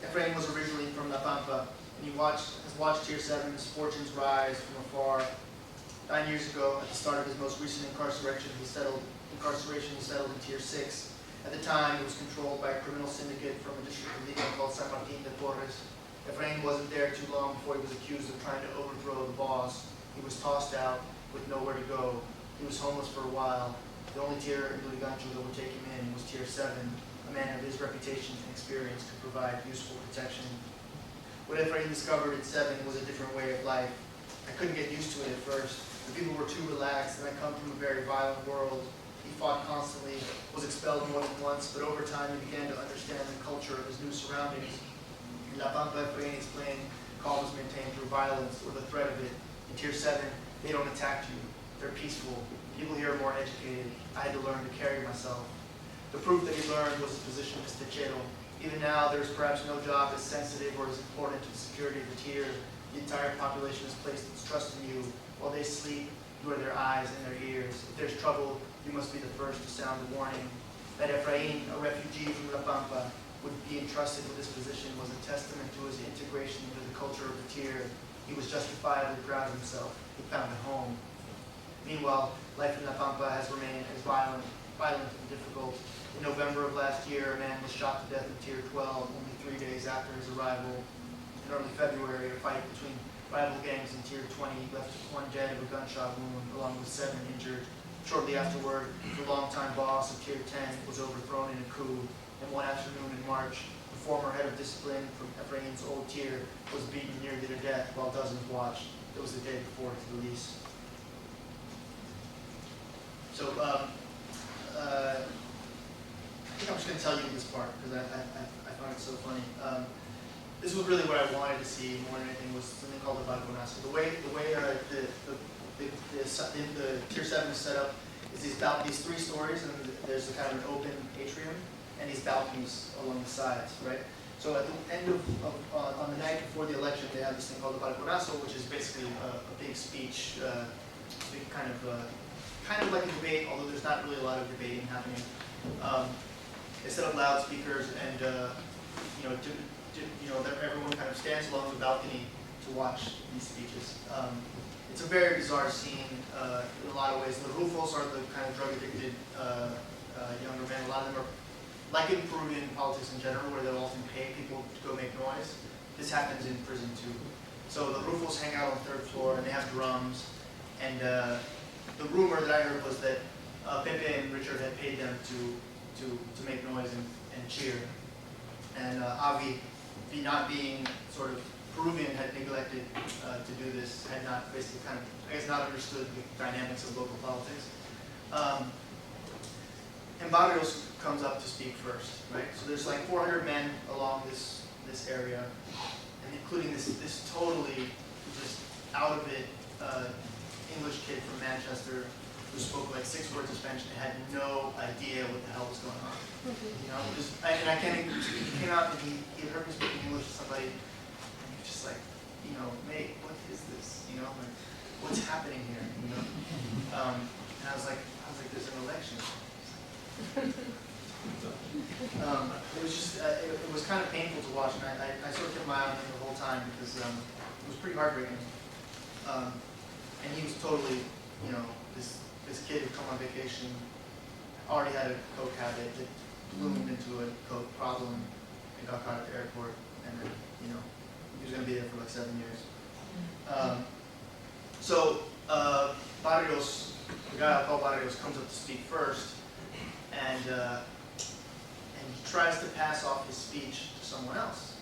Efrain was originally from La Pampa, and he has watched Tier 7's fortunes rise from afar. 9 years ago, at the start of his most recent incarceration, he settled in Tier 6. At the time, it was controlled by a criminal syndicate from a district of Lima called San Martin de Porres. Efrain wasn't there too long before he was accused of trying to overthrow the boss. He was tossed out with nowhere to go. He was homeless for a while. The only tier in Lurigancho that would take him in was Tier 7. A man of his reputation and experience could provide useful protection. What Efrain discovered at 7 was a different way of life. I couldn't get used to it at first. The people were too relaxed, and I come from a very violent world. He fought constantly, was expelled more than once, but over time he began to understand the culture of his new surroundings. In La Pampa, Efrain explained, calm is maintained through violence or the threat of it. In Tier 7, they don't attack you. They're peaceful. People here are more educated. I had to learn to carry myself. The proof that he learned was his position as techero. Even now, there's perhaps no job as sensitive or as important to the security of the tier. The entire population has placed its trust in you. While they sleep, you are their eyes and their ears. If there's trouble, you must be the first to sound the warning. That Efrain, a refugee from La Pampa, would be entrusted with this position was a testament to his integration into the culture of the tier. He was justifiably proud of himself. He found a home. Meanwhile, life in La Pampa has remained as violent and difficult. In November of last year, a man was shot to death in Tier 12, only 3 days after his arrival. In early February, a fight between rival gangs in Tier 20 left one dead of a gunshot wound, along with 7 injured. Shortly afterward, the longtime boss of Tier 10 was overthrown in a coup. And one afternoon in March, the former head of discipline from Efrain's old tier was beaten nearly to death while dozens watched. It was the day before his release. So, I think I'm just going to tell you this part because I find it so funny. This was really what I wanted to see more than anything was something called the ballots. The way the Tier 7 is set up is these 3 stories, and there's a kind of an open atrium and these balconies along the sides, right? So at the end on the night before the election, they have this thing called the ballonazo, which is basically a big speech, big kind of like a debate, although there's not really a lot of debating happening. They set up loudspeakers, and everyone kind of stands along the balcony to watch these speeches. It's a very bizarre scene in a lot of ways. The Rufos are the kind of drug-addicted younger men. A lot of them are, like in Peruvian politics in general, where they'll often pay people to go make noise. This happens in prison too. So the Rufos hang out on the 3rd floor, and they have drums. And the rumor that I heard was that Pepe and Richard had paid them to make noise and cheer. And Avi, not being sort of Peruvian, had neglected to do this, had not basically kind of, I guess, not understood the dynamics of local politics. And Barrios comes up to speak first, right? So there's like 400 men along this area, and including this totally just out of it English kid from Manchester who spoke like 6 words of Spanish and had no idea what the hell was going on. You know, and I can't even, he came out and he had heard me speaking English to somebody, and he was just like, you know, mate, what is this? You know, like, what's happening here? You know, and I was like, there's an election. It was just, it was kind of painful to watch, and I sort of kept my eye on him the whole time because it was pretty heartbreaking. And he was totally, you know, this kid who'd come on vacation, already had a coke habit, that bloomed into a coke problem, and got caught at the airport, and then, you know, he was going to be there for like 7 years. Barrios, the guy I call Barrios, comes up to speak first, and he tries to pass off his speech to someone else.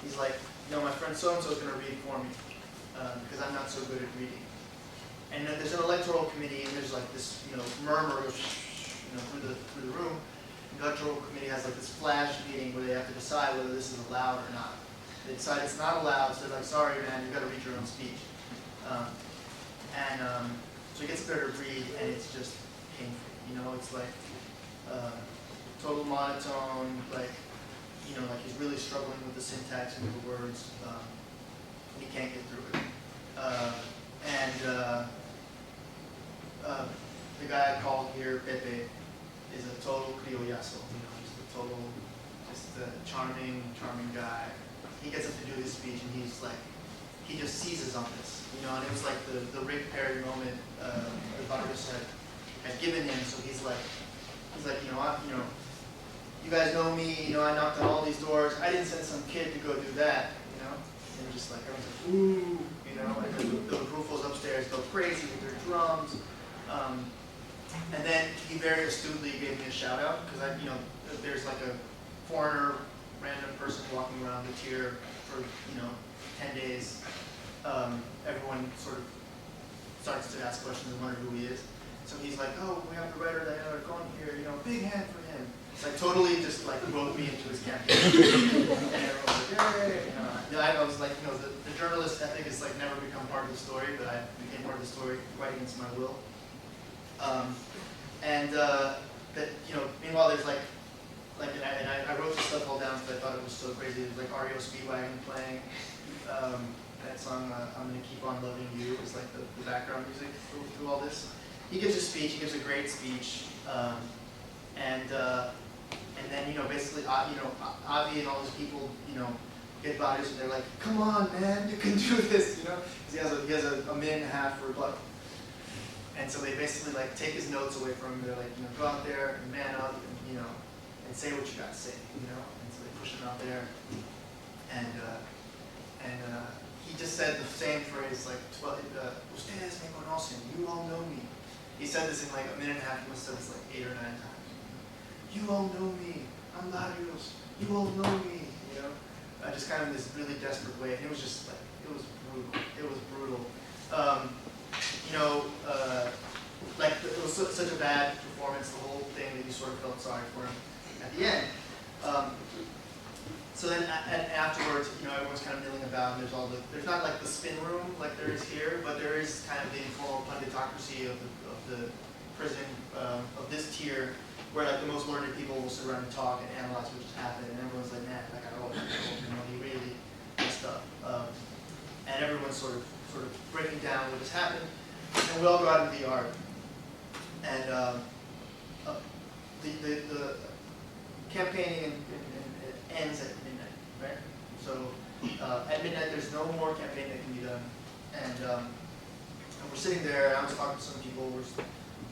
He's like, you know, my friend so-and-so is going to read for me, because I'm not so good at reading. And then there's an electoral committee, and there's like this, you know, murmur of, you know, through the room. The electoral committee has like this flash meeting where they have to decide whether this is allowed or not. They decide it's not allowed, so they're like, sorry, man, you've got to read your own speech. So he gets there to read, and it's just painful. You know, it's like total monotone, like, you know, like he's really struggling with the syntax and with the words, and he can't get through it. The guy I called here, Pepe, is a total criollazo. You know, just a total, just a charming guy. He gets up to do his speech, and he's like, he just seizes on this. You know, and it was like the Rick Perry moment that Vargas had given him. So he's like, you know, you guys know me. You know, I knocked on all these doors. I didn't send some kid to go do that. You know, and just like everyone's like, ooh. You know, and the Rufos upstairs go crazy with their drums. And then he very astutely gave me a shout out because there's like a foreigner, random person walking around the tier for 10 days. Everyone sort of starts to ask questions and wonder who he is. So he's like, oh, we have the writer that Alarcón big hand for him. It's like totally just like roped me into his campaign. And everyone was like, yay! I was like, the journalist ethic has like never become part of the story, but I became part of the story right against my will. Meanwhile, there's and I wrote this stuff all down because I thought it was so crazy. There's like REO Speedwagon playing. That song, I'm Gonna Keep On Loving You, is like the background music through all this. He gives a speech, he gives a great speech, and then, basically, Avi and all those people, get bodies and they're like, come on, man, you can do this, because he has a minute and a half for Bloc. And so they basically like take his notes away from him. They're like, go out there and man up, and say what you got to say, And so they push him out there, and he just said the same phrase like, ustedes me conocen, you all know me. He said this in like a minute and a half. He must have said this like 8 or 9 times. You all know me. I'm Larios. You all know me. Just kind of in this really desperate way. And it was just like, it was brutal. It was brutal. It was such a bad performance, the whole thing, that you sort of felt sorry for him at the end. So then afterwards, everyone's kind of milling about, and there's not like the spin room like there is here, but there is kind of the informal punditocracy of the prison of this tier, where like the most learned people will sit around and talk and analyze what just happened, and everyone's like, man, that guy, he really messed up. And everyone's sort of breaking down what just happened, and we all go out into the yard, and the campaigning ends at midnight, right? So at midnight, there's no more campaign that can be done, and we're sitting there. I was talking to some people. We're just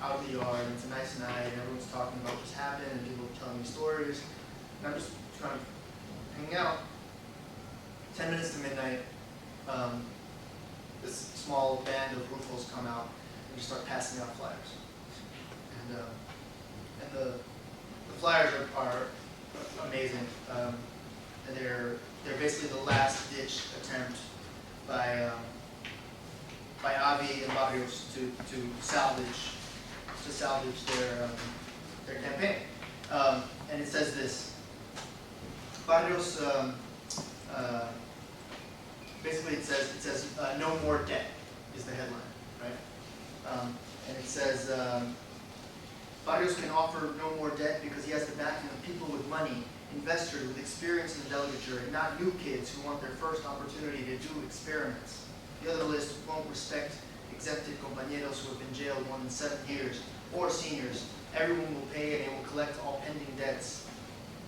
out in the yard, and it's a nice night, and everyone's talking about what's happened, and people are telling me stories, and I'm just kind of hanging out. 10 minutes to midnight, this small band of rufos come out and just start passing out flyers, and the flyers are amazing. And they're basically the last ditch attempt by Avi and Barrios to salvage their campaign. And it says this. Barrios basically it says no more debt is the headline, right? And it says Barrios can offer no more debt because he has the backing of people with money, investors with experience in the delegature, and not new kids who want their first opportunity to do experiments. The other list won't respect exempted compañeros who have been jailed more than 7 years, or seniors. Everyone will pay and they will collect all pending debts.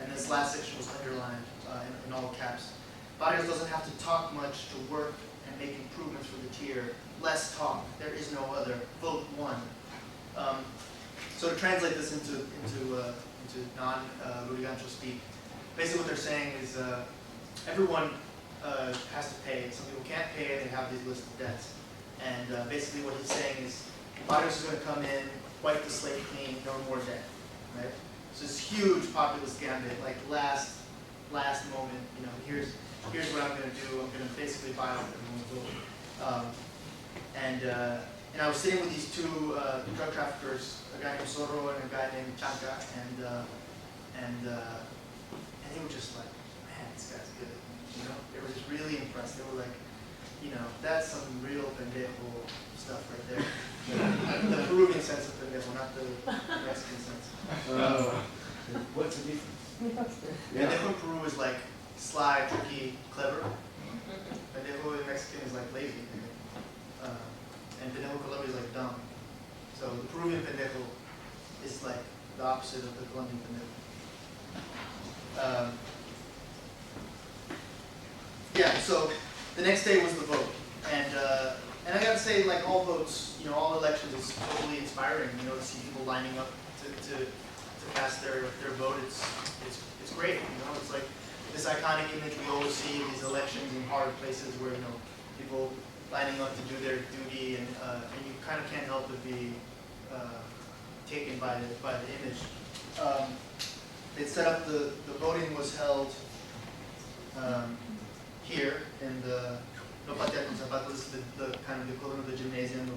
And this last section was underlined in all caps. Barrios doesn't have to talk much to work and make improvements for the tier. Less talk, there is no other. Vote 1. So to translate this into non-Lurigancho speak, basically what they're saying is everyone has to pay. Some people can't pay and they have these lists of debts. And basically what he's saying is Barrios is going to come in, wipe the slate clean, no more debt, right? So this huge populist gambit, like last moment, here's what I'm going to do. I'm going to basically buy off everyone's vote. And I was sitting with these 2 drug traffickers, a guy named Zorro and a guy named Chanca, and they were just like, man, this guy's good. They were just really impressed. They were like, that's some real pendejo stuff right there. The Peruvian sense of pendejo, not the Mexican sense. What's the difference? Pendejo in Peru is like sly, tricky, clever. Pendejo in Mexican is like lazy. And pendejo Colombia is like dumb. So the Peruvian pendejo is like the opposite of the Colombian pendejo. So the next day was the vote, and I gotta say, like all votes, all elections, is totally inspiring. To see people lining up to cast their vote. It's great. It's like this iconic image we always see in these elections in hard places where people lining up to do their duty, and you kind of can't help but be taken by the image. They set up the voting was held here in the No Patria con Zapatos. This is the kind of the equivalent of the gymnasium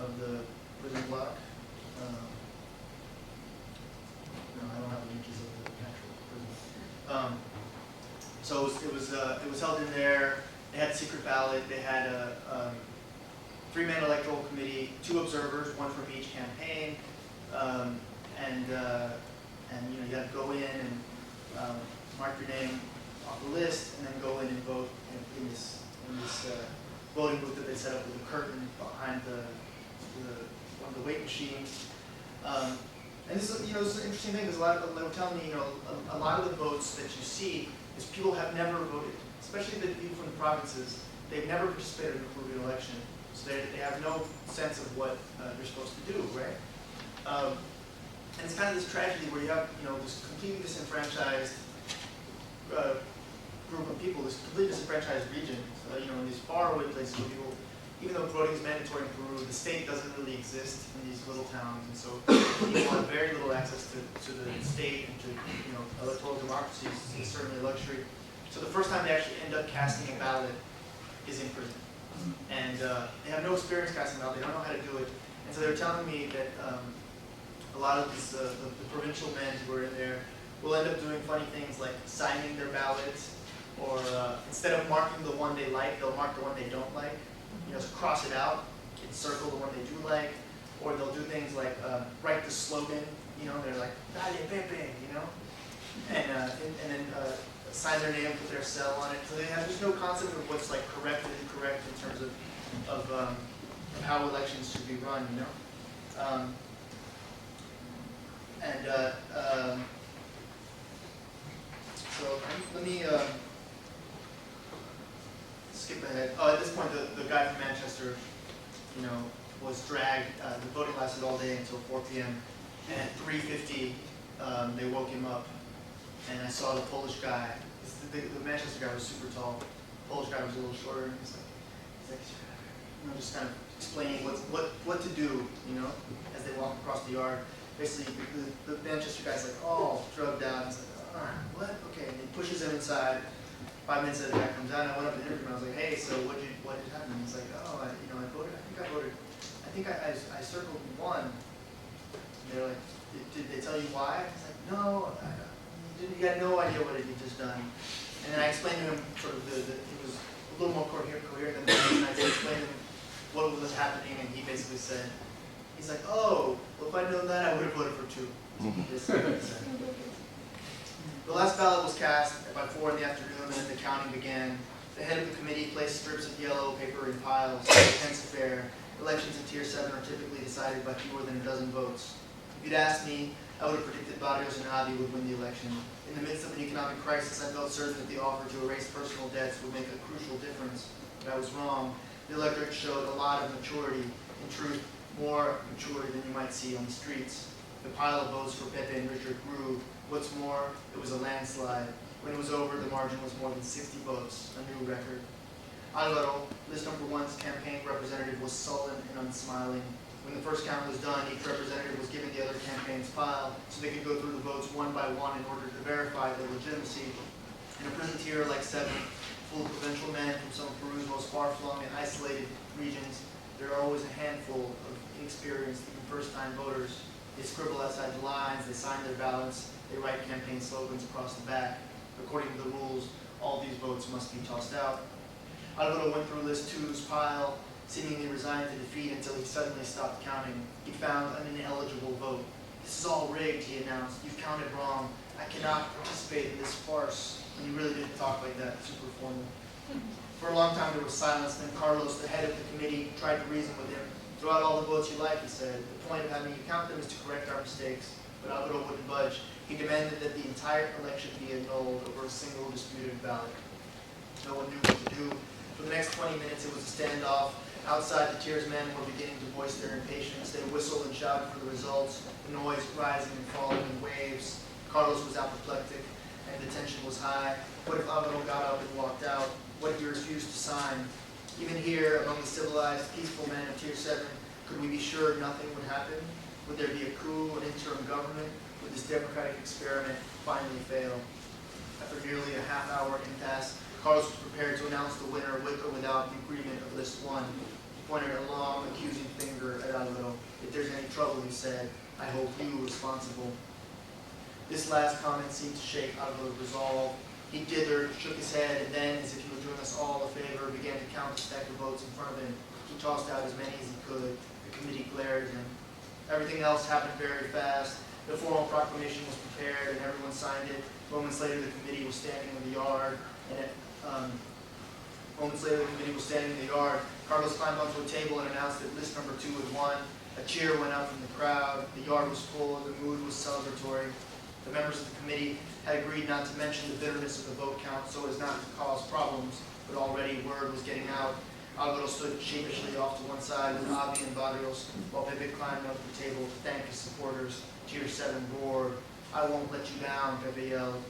of the prison block. So it was held in there. They had a secret ballot. They had a 3-man electoral committee, 2 observers, 1 from each campaign, and you know, you had to go in and mark your name off the list, and then go in and vote in this voting booth that they set up with a curtain behind one of the weight machines. And this is, you know, this is an interesting thing, because a lot of they were telling me, you know, a lot of the votes that you see is people have never voted, especially the people from the provinces. They've never participated in a Peruvian election, so they have no sense of what they're supposed to do, right? And it's kind of this tragedy where you have, you know, this completely disenfranchised group of people, this completely disenfranchised region, you know, in these faraway places where people, even though voting is mandatory in Peru, the state doesn't really exist in these little towns, and so people have very little access to the state and to, you know, electoral democracy is certainly a luxury. So the first time they actually end up casting a ballot is in prison, and they have no experience casting a ballot. They don't know how to do it, and so they're telling me that a lot of these the provincial men who are in there will end up doing funny things like signing their ballots, or instead of marking the one they like, they'll mark the one they don't like. You know, so cross it out, encircle the one they do like, or they'll do things like write the slogan. You know, they're like "Dale Pepe," you know, and then sign their name, put their cell on it. So there's no concept of what's like correct and incorrect in terms of how elections should be run. You know, so let me skip ahead. Oh, at this point, the guy from Manchester, you know, was dragged. The voting lasted all day until 4 p.m. And at 3:50, they woke him up, and I saw the Polish guy. The Manchester guy was super tall. The Polish guy was a little shorter. And he's like, you know, just kind of explaining what to do, you know, as they walk across the yard. Basically, the Manchester guy's like, all drugged out. He's like, what? Okay, and he pushes him inside. 5 minutes later, the guy comes out, and I went up and interviewed him. I was like, hey, so what did happen? And he's like, oh, you know, I voted. I think I circled 1. And they're like, did they tell you why? He's like, no, you had no idea what he had just done. And then I explained to him sort of it was a little more coherent than that. And I explained to him what was happening, and he basically said, he's like, oh, well, if I'd known that, I would have voted for 2. The last ballot was cast by 4 in the afternoon, and then the counting began. The head of the committee placed strips of yellow paper in piles. Intense affair. Elections in Tier 7 are typically decided by fewer than a dozen votes. If you'd asked me, I would have predicted Barrios and Adi would win the election. In the midst of an economic crisis, I felt certain that the offer to erase personal debts would make a crucial difference. But I was wrong. The electorate showed a lot of maturity. In truth, more maturity than you might see on the streets. The pile of votes for Pepe and Richard grew. What's more, it was a landslide. When it was over, the margin was more than 60 votes, a new record. Alvaro, list number 1's campaign representative, was sullen and unsmiling. When the first count was done, each representative was given the other campaign's file so they could go through the votes one by one in order to verify their legitimacy. In a prison tier like 7, full of provincial men from some of Peru's most far-flung and isolated regions, there are always a handful of inexperienced, even first-time voters. They scribble outside the lines, they sign their ballots, they write campaign slogans across the back. According to the rules, all these votes must be tossed out. Alvaro went through list 2's pile, seemingly resigned to defeat until he suddenly stopped counting. He found an ineligible vote. This is all rigged, he announced. You've counted wrong. I cannot participate in this farce. And he really didn't talk like that, super formal. For a long time there was silence. Then Carlos, the head of the committee, tried to reason with him. Throw out all the votes you like, he said. The point of having you count them is to correct our mistakes. But Alvaro wouldn't budge. He demanded that the entire election be annulled over a single disputed ballot. No one knew what to do. For the next 20 minutes it was a standoff. Outside, the Tiers men were beginning to voice their impatience. They whistled and shouted for the results, the noise rising and falling in waves. Carlos was apoplectic, and the tension was high. What if Alvaro got up and walked out? What if he refused to sign? Even here, among the civilized, peaceful men of Tier 7, could we be sure nothing would happen? Would there be a coup, an interim government? Would this democratic experiment finally fail? After nearly a half-hour impasse, Carlos was prepared to announce the winner with or without the agreement of list 1. He pointed a long, accusing finger at Alvaro. If there's any trouble, he said, I hold you responsible. This last comment seemed to shake Alvaro's resolve. He dithered, shook his head, and then, as if he were doing us all a favor, began to count the stack of votes in front of him. He tossed out as many as he could. The committee glared at him. Everything else happened very fast. The formal proclamation was prepared, and everyone signed it. Moments later, the committee was standing in the yard, Carlos climbed onto a table and announced that list number 2 had won. A cheer went up from the crowd. The yard was full. The mood was celebratory. The members of the committee had agreed not to mention the bitterness of the vote count so as not to cause problems, but already word was getting out. Alvaro stood sheepishly off to one side with Avi and Barrios, while Pepe climbed up the table to thank his supporters. Tier 7 roared. "I won't let you down," Pepe yelled.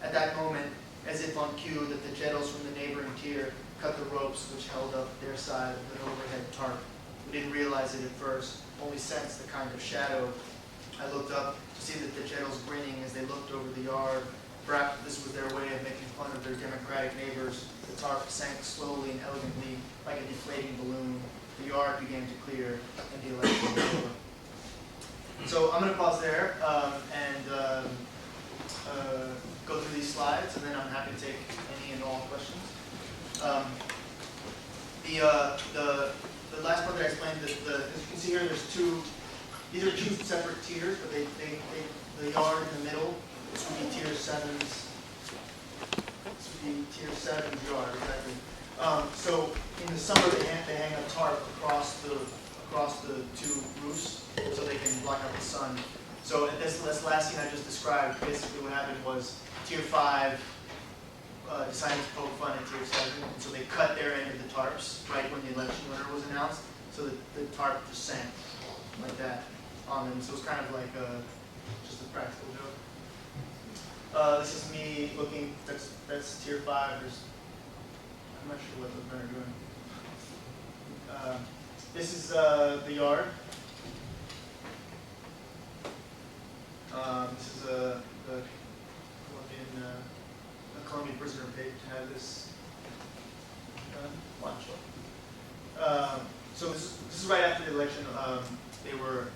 At that moment, as if on cue, the techeros from the neighboring tier cut the ropes which held up their side of the overhead tarp. We didn't realize it at first, only sensed a kind of shadow. I looked up to see the techeros grinning as they looked over the yard. Perhaps this was their way of making fun of their democratic neighbors. The tarp sank slowly and elegantly like a deflating balloon. The yard began to clear, and the election was over. So I'm going to pause there and go through these slides, and then I'm happy to take any and all questions. The last part that I explained, as you can see here, there's these are 2 separate tiers, but the yard in the middle, this would be tier 7's. This would be tier 7's yard, exactly. So in the summer, they hang a tarp across the 2 roofs so they can block out the sun. So at this last scene I just described, basically what happened was tier 5 decided to poke fun at tier 7, and so they cut their end of the tarps right when the election winner was announced, so that the tarp just sank like that on them. So it was kind of like just a practical joke. This is me looking. That's tier 5. I'm not sure what those men are doing. This is the yard. This is the Colombian prisoner paid to have this lunch. So this is right after the election. They were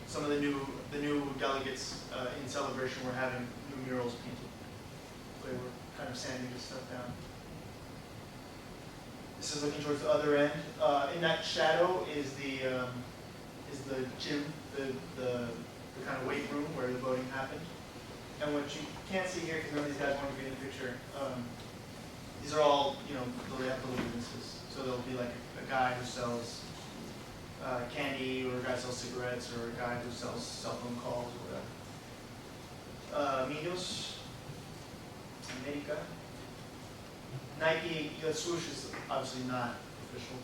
some of the new delegates in celebration were having new murals painted. So they were kind of sanding this stuff down. This is looking towards the other end. In that shadow is the gym, the kind of weight room where the voting happened. And what you can't see here, because none of these guys want to be in the picture, these are all, they have little businesses. So there'll be like a guy who sells candy, or a guy who sells cigarettes, or a guy who sells cell phone calls, or whatever. Minos, America. Nike, the swoosh is obviously not official.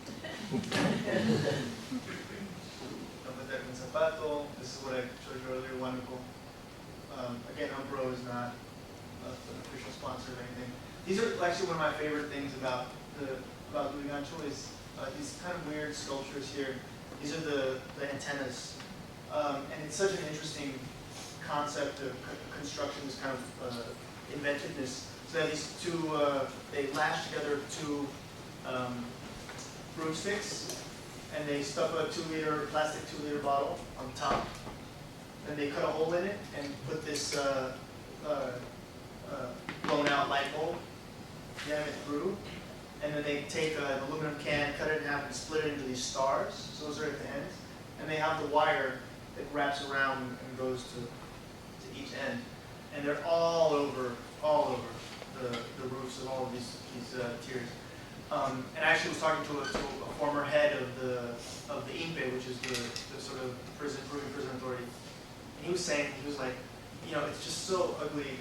Zapato, this is what I showed you earlier, Wonderful. Again, Umbro is not an official sponsor of anything. These are actually one of my favorite things about Lurigancho is these kind of weird sculptures here. These are the antennas. And it's such an interesting concept of construction, this kind of inventiveness. So they have these 2, they lash together 2 broomsticks, and they stuff a plastic 2-liter bottle on top. Then they cut a hole in it and put this blown out light bulb, jam it through, and then they take an aluminum can, cut it in half, and split it into these stars. So those are at the ends, and they have the wire that wraps around and goes to each end, and they're all over the roofs of all of these tiers. And I actually was talking to a former head of the INPE, which is the sort of Peruvian prison authority. And he was saying, it's just so ugly.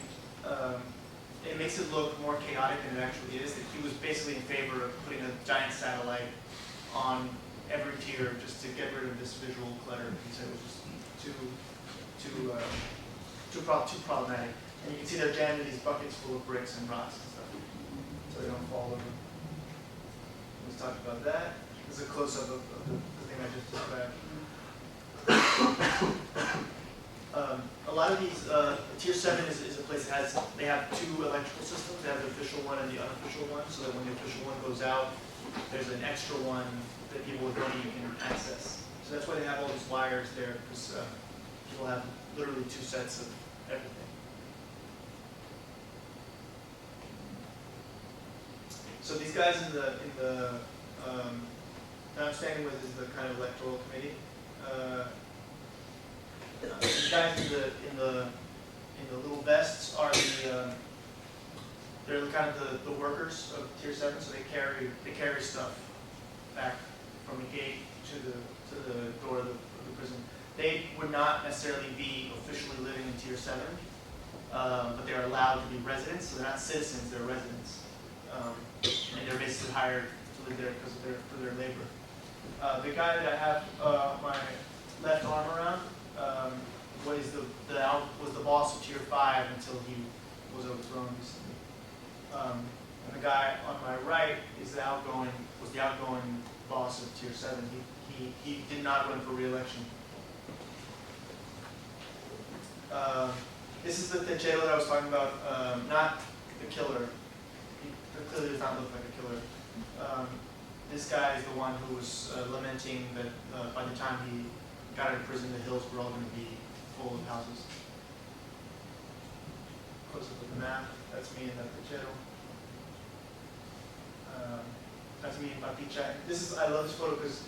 It makes it look more chaotic than it actually is. That he was basically in favor of putting a giant satellite on every tier just to get rid of this visual clutter. He said it was just too problematic. And you can see they're jammed in these buckets full of bricks and rocks and stuff, so they don't fall over. Let's talk about that. This is a close-up of the thing I just described. A lot of these, tier 7 is a place that they have 2 electrical systems. They have the official one and the unofficial one, so that when the official one goes out, there's an extra one that people with money can access. So that's why they have all these wires there, because people have literally 2 sets of everything. So these guys that I'm standing with is the kind of electoral committee. The guys in the little vests are they're kind of the workers of Tier 7, so they carry stuff back from the gate to the door of the prison. They would not necessarily be officially living in Tier 7, but they're allowed to be residents, so they're not citizens, they're residents. And they're basically hired to live there because of their labor. The guy that I have my left arm around was the boss of Tier 5 until he was overthrown recently. And the guy on my right was the outgoing boss of Tier 7. He did not run for re-election. This is the jail that I was talking about, not the killer. He clearly does not look like a killer. This guy is the one who was lamenting that by the time he got out of prison, the hills were all going to be full of houses. Close up with the map. That's me in the jail. That's me in Papicha. I love this photo because,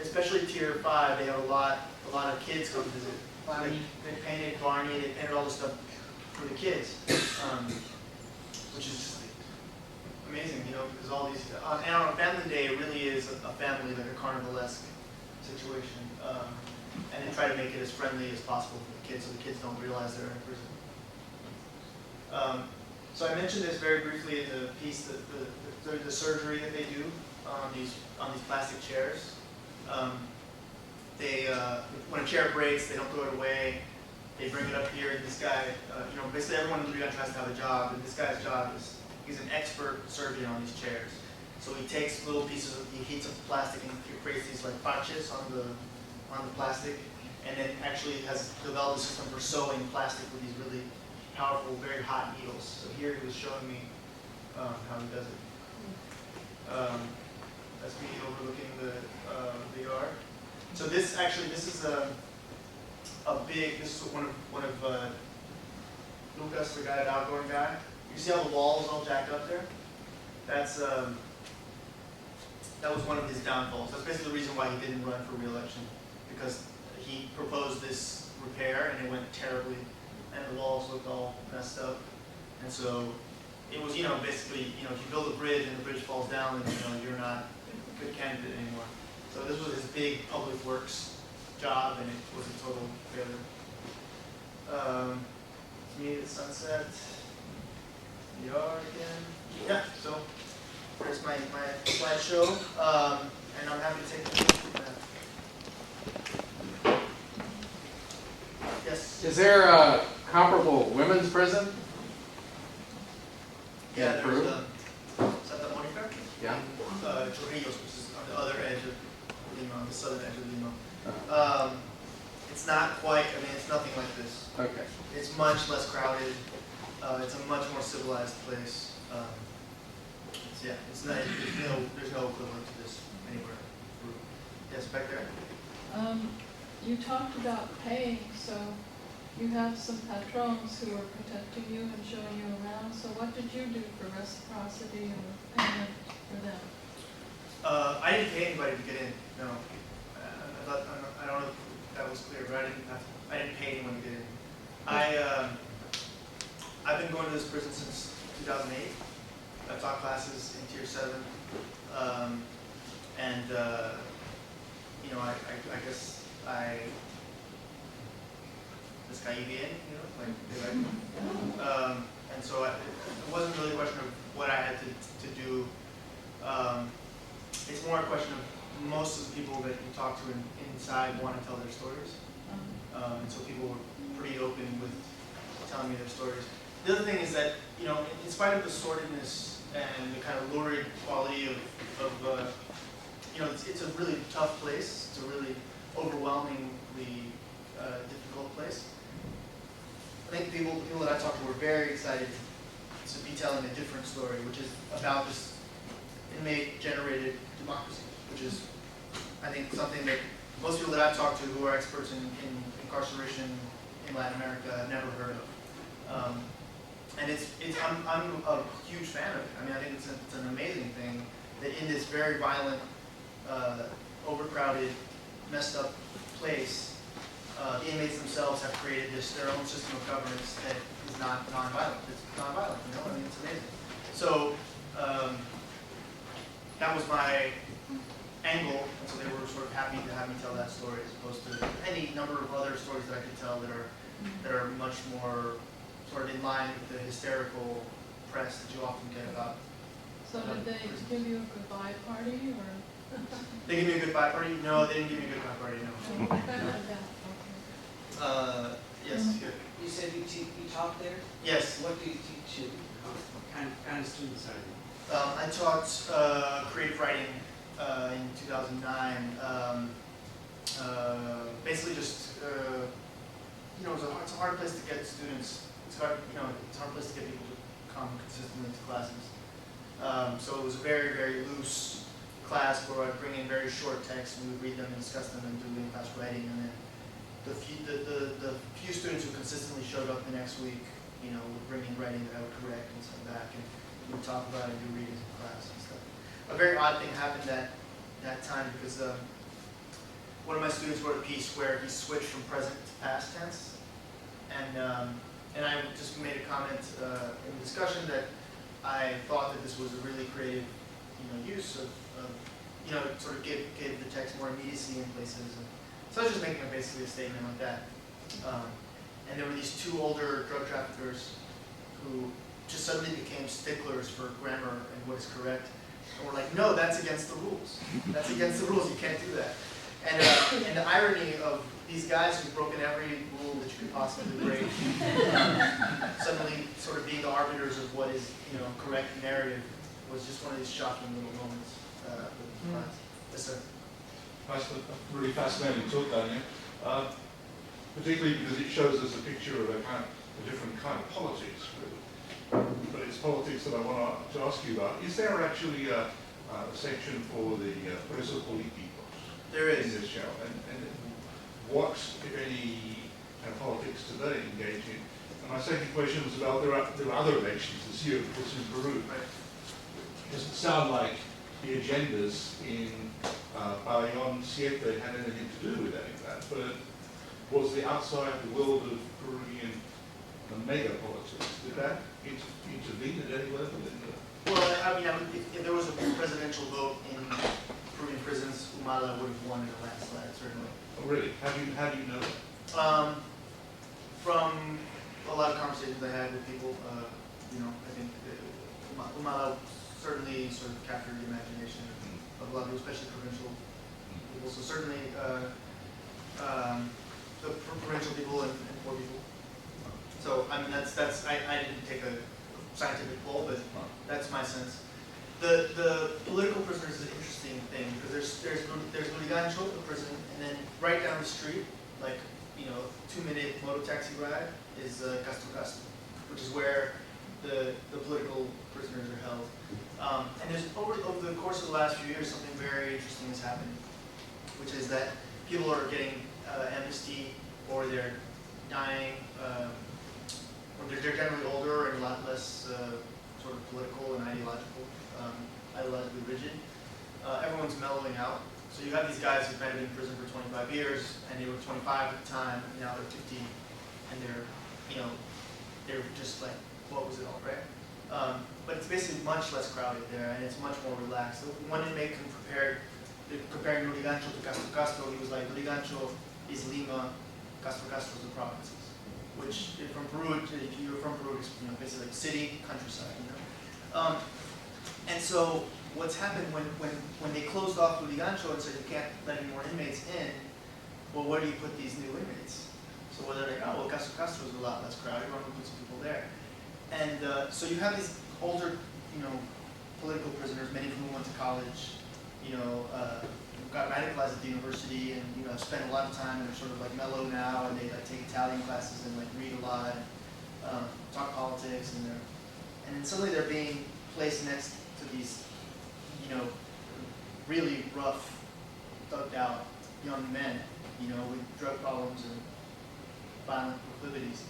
especially Tier 5, they have a lot of kids come visit. They painted Barney. They painted all this stuff for the kids, which is just amazing, because all these. And on a family day, it really is a family, like a carnivalesque situation, and they try to make it as friendly as possible for the kids, so the kids don't realize they're in prison. So I mentioned this very briefly in the piece, the surgery that they do on these plastic chairs. When a chair breaks, they don't throw it away. They bring it up here, and this guy, basically everyone in Lurigancho tries to have a job, and this guy's job is, he's an expert surgeon on these chairs. So he takes little pieces he heats up the plastic and he creates these like parches on the plastic, and then actually has developed a system for sewing plastic with these really powerful, very hot needles. So here he was showing me how he does it. That's me overlooking the yard. So this is one of Lucas, the guy, the outgoing guy. You see how the wall is all jacked up there? That was one of his downfalls. That's basically the reason why he didn't run for re-election, because he proposed this repair and it went terribly, and the walls looked all messed up. And so it was, basically, if you build a bridge and the bridge falls down, then you're not a good candidate anymore. So this was his big public works job, and it was a total failure. It's me at sunset. The yard again. Yeah. So there's my slideshow, and I'm happy to take the Yes. Is there a comparable women's prison? Yeah, in Peru? there's Santa Monica. Yeah. Chorrillos, which is on the other edge of Lima, on the southern edge of Lima. It's not quite. It's nothing like this. Okay. It's much less crowded. It's a much more civilized place. It's not. There's no equivalent to this anywhere. Yes, back there. You talked about paying, so you have some patrons who are protecting you and showing you around. So what did you do for reciprocity or payment for them? I didn't pay anybody to get in. No, I don't know if that was clear, but I didn't pay anyone to get in. I've been going to this prison since 2008. I've taught classes in Tier 7, and I guess I just caí bien, like they like me. And so it wasn't really a question of what I had to do. It's more a question of most of the people that you talk to inside want to tell their stories. And so people were pretty open with telling me their stories. The other thing is that, in spite of the sordidness and the kind of lurid quality of it's a really tough place. It's a really overwhelmingly difficult place. I think the people that I talked to were very excited to be telling a different story, which is about this inmate-generated democracy, which is, I think, something that most people that I've talked to who are experts in incarceration in Latin America have never heard of. and I'm a huge fan of it. I mean, I think it's an amazing thing that in this very violent, overcrowded, messed up place, the inmates themselves have created their own system of governance that is not nonviolent. It's nonviolent, you know. I mean, it's amazing. So that was my angle, and so they were sort of happy to have me tell that story, as opposed to any number of other stories that I could tell that are much more sort of in line with the hysterical press that you often get about. So did they give you a goodbye party, or? They give me a goodbye party? No, they didn't give me a goodbye party. No. Yes. Here. You said you taught there? Yes. What do you teach? What kind of students are you? I taught creative writing in 2009. Basically, just you know, it's a hard place to get students. It's hard, you know, it's a hard place to get people to come consistently to classes. So it was a very, very loose class where I'd bring in very short texts and we would read them and discuss them and do in-class writing. And then the few students who consistently showed up the next week, you know, would bring in writing that I would correct and send back, and we would talk about it and do readings in class and stuff. A very odd thing happened that time because one of my students wrote a piece where he switched from present to past tense, and I just made a comment in the discussion that I thought that this was a really creative, you know, use of you know, sort of gave the text more immediacy in places. And so I was just making basically a statement like that. And there were these two older drug traffickers who just suddenly became sticklers for grammar and what is correct. And we're like, no, that's against the rules. That's against the rules. You can't do that. And the irony of these guys who've broken every rule that you could possibly break, suddenly sort of being the arbiters of what is, you know, correct narrative, was just one of these shocking little moments. Yes, sir. Really fascinating talk, Daniel. Particularly because it shows us a picture of a different kind of politics, really. But it's politics that I want to ask you about. Is there actually a section for the preso políticos? There is. In this show? And what, if any, kind of politics do they engage in? And my second question was about there are other elections this year, of course, in Peru. Right. It doesn't sound like the agendas in Pabellon 7 had anything to do with any of that, but was the outside the world of Peruvian mega politics? Did that intervene at any level in the... Well, I mean, if there was a presidential vote in Peruvian prisons, Humala would have won in a landslide, certainly. Oh, really? How do you know that? From a lot of conversations I had with people, you know, I think Humala certainly sort of captured the imagination of a lot of people, especially provincial people. So certainly the provincial people and poor people. So I mean, that's I didn't take a scientific poll, but that's my sense. The political prisoners is an interesting thing because there's Lurigancho, the prison, and then right down the street, like, you know, 2-minute moto taxi ride is Castro, which is where the political prisoners are held. And there's over the course of the last few years, something very interesting has happened, which is that people are getting amnesty, or they're dying, or they're generally older and a lot less sort of political and ideologically rigid. Everyone's mellowing out. So you have these guys who've been in prison for 25 years, and they were 25 at the time, and now they're 50, and they're, you know, they're just like, what was it all, right? But it's basically much less crowded there, and it's much more relaxed. One inmate comparing Lurigancho to Castro, he was like, Lurigancho is Lima, Castro is the provinces. Which, if you're from Peru, it's, you know, basically like city, countryside, you know. And so what's happened when they closed off Lurigancho and said you can't let any more inmates in, well, where do you put these new inmates? So whether they're like, oh, well, Castro is a lot less crowded, why don't we put some people there? And so you have these older, you know, political prisoners, many of whom went to college, you know, got radicalized at the university, and, you know, spent a lot of time, and they're sort of like mellow now, and they like take Italian classes and like read a lot, and talk politics, and then suddenly they're being placed next to these, you know, really rough, thugged out young men, you know, with drug problems and violent proclivities.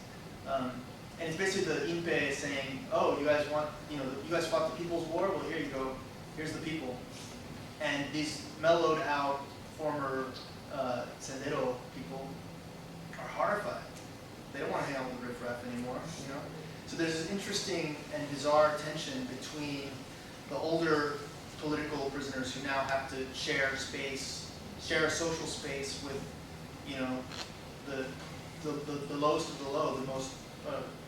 And it's basically the INPE saying, oh, you guys want, you guys fought the People's War? Well, here you go. Here's the people. And these mellowed out former Sendero people are horrified. They don't want to hang out with the riffraff anymore, So there's this interesting and bizarre tension between the older political prisoners who now have to share a social space with, the lowest of the low, the most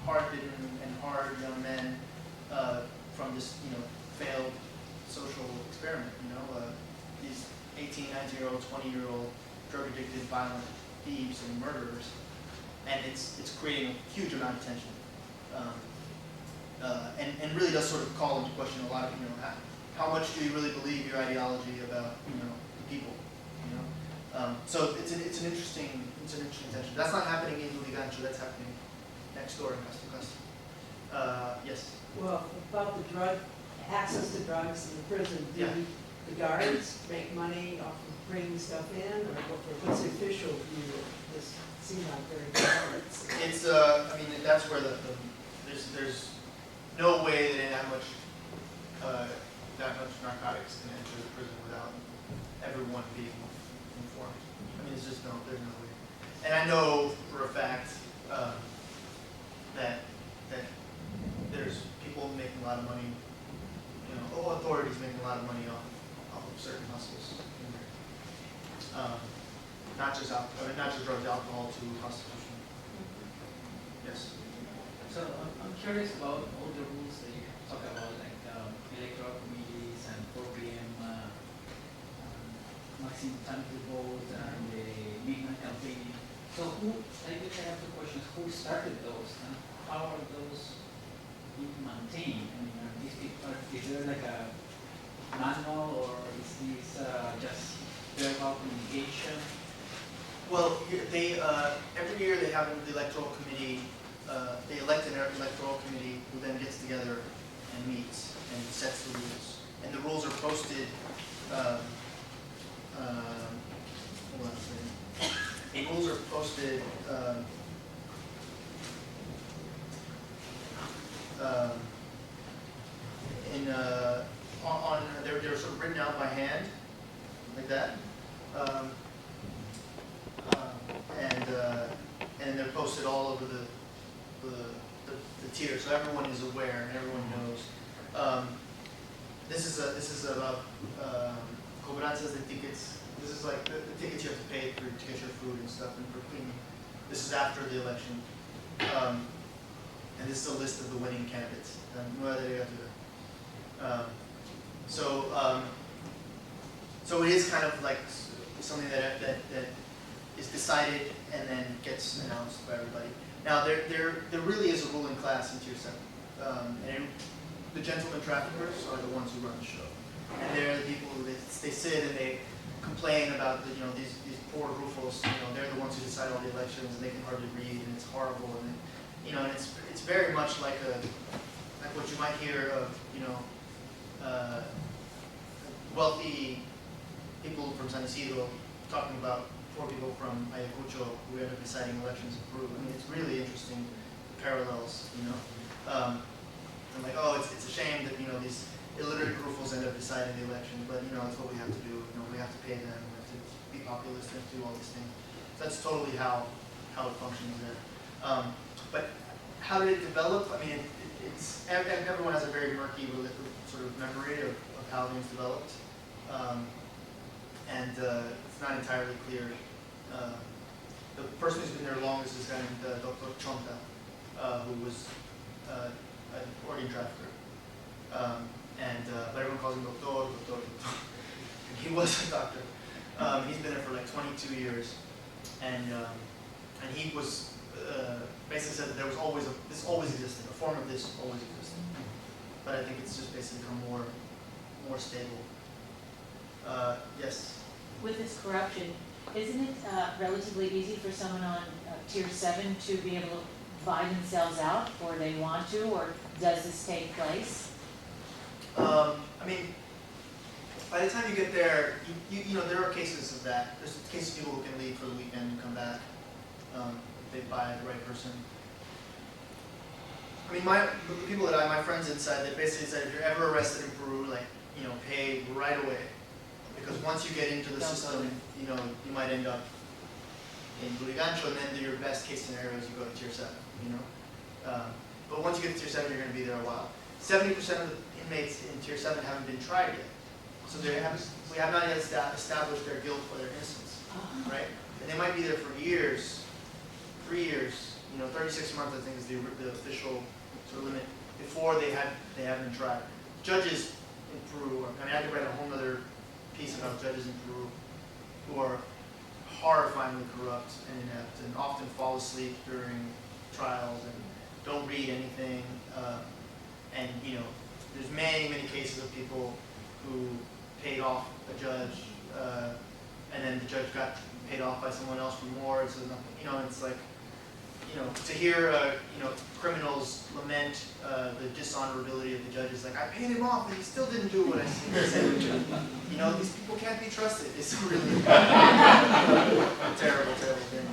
hard-bitten and hard young men from this, failed social experiment, these 18, 19-year-old, 20-year-old drug-addicted, violent thieves and murderers, and it's creating a huge amount of tension, and really does sort of call into question a lot of, how much do you really believe your ideology about, the people, So it's an interesting tension. That's not happening in Lurigancho. That's happening next door in Custom. Yes. Well, about the access to drugs in the prison, do the guards make money off of bringing stuff in, or what's the official view of this? Seems like very good. It's that's where there's no way that that much narcotics can enter the prison without everyone being informed. It's just there's no way. And I know for a fact that there's people making a lot of money, authorities making a lot of money off of certain hustles in there. Not just drugs, alcohol, to prostitution. Yes. So I'm curious about all the rules that you talk about, like electoral committees and 4 p.m. Maximum time to vote and the midnight campaigning. So I have two questions. Who started those and how are those being maintained? Is there like a manual or is this just verbal communication? Well, they every year they have the electoral committee. They elect an electoral committee who then gets together and meets and sets the rules. And the rules are posted. Hold on a second. The rules are posted. They're sort of written out by hand, like that. And they're posted all over the tier, so everyone is aware and everyone knows. This is about cobranzas de tickets. This is like the tickets you have to pay to get your food and stuff and for cleaning. This is after the election, and this is a list of the winning candidates. So it is kind of like something that is decided and then gets announced by everybody. Now there really is a ruling class in Tier 7, and the gentlemen traffickers are the ones who run the show, and they're the people who they sit and they complain about these poor Rufos. They're the ones who decide all the elections and they can hardly read and it's horrible and it's very much like what you might hear of wealthy people from San Isidro talking about poor people from Ayacucho who end up deciding elections in Peru. It's really interesting parallels, I'm like, oh, it's a shame that, these illiterate Rufos end up deciding the election, but, it's what we have to do. We have to pay them, we have to be populist, we have to do all these things. So that's totally how it functions there. But how did it develop? It's everyone has a very murky sort of memory of how things developed. It's not entirely clear. The person who's been there longest is Dr. Chonta, who was an organ trafficker. But everyone calls him Doctor. And he was a doctor. He's been there for like 22 years. And he was basically said that there was this always existed, a form of this always existed. But I think it's just basically become more stable. Yes? With this corruption, isn't it relatively easy for someone on Tier 7 to be able to buy themselves out, or they want to, or does this take place? By the time you get there, there are cases of that. There's cases of people who can leave for the weekend and come back if they buy the right person. mean, the people my friends inside, they basically said if you're ever arrested in Peru, like, you know, pay right away. Because once you get into the system, you know, you might end up in Lurigancho, and then your best case scenario is you go to tier 7, you know. But once you get to tier 7, you're going to be there a while. 70% of the inmates in tier 7 haven't been tried yet. So we have not yet established their guilt or their innocence, right? And they might be there for years, 3 years, you know, 36 months I think is the official sort of limit before they have been tried. Judges in Peru, I mean, I could write a whole other piece about judges in Peru who are horrifyingly corrupt and inept and often fall asleep during trials and don't read anything. And, you know, there's many cases of people who paid off a judge and then the judge got paid off by someone else for more. So, you know, it's like, you know, to hear, you know, criminals lament the dishonorability of the judges, like, I paid him off and he still didn't do what I said. You know, these people can't be trusted. It's really terrible thing.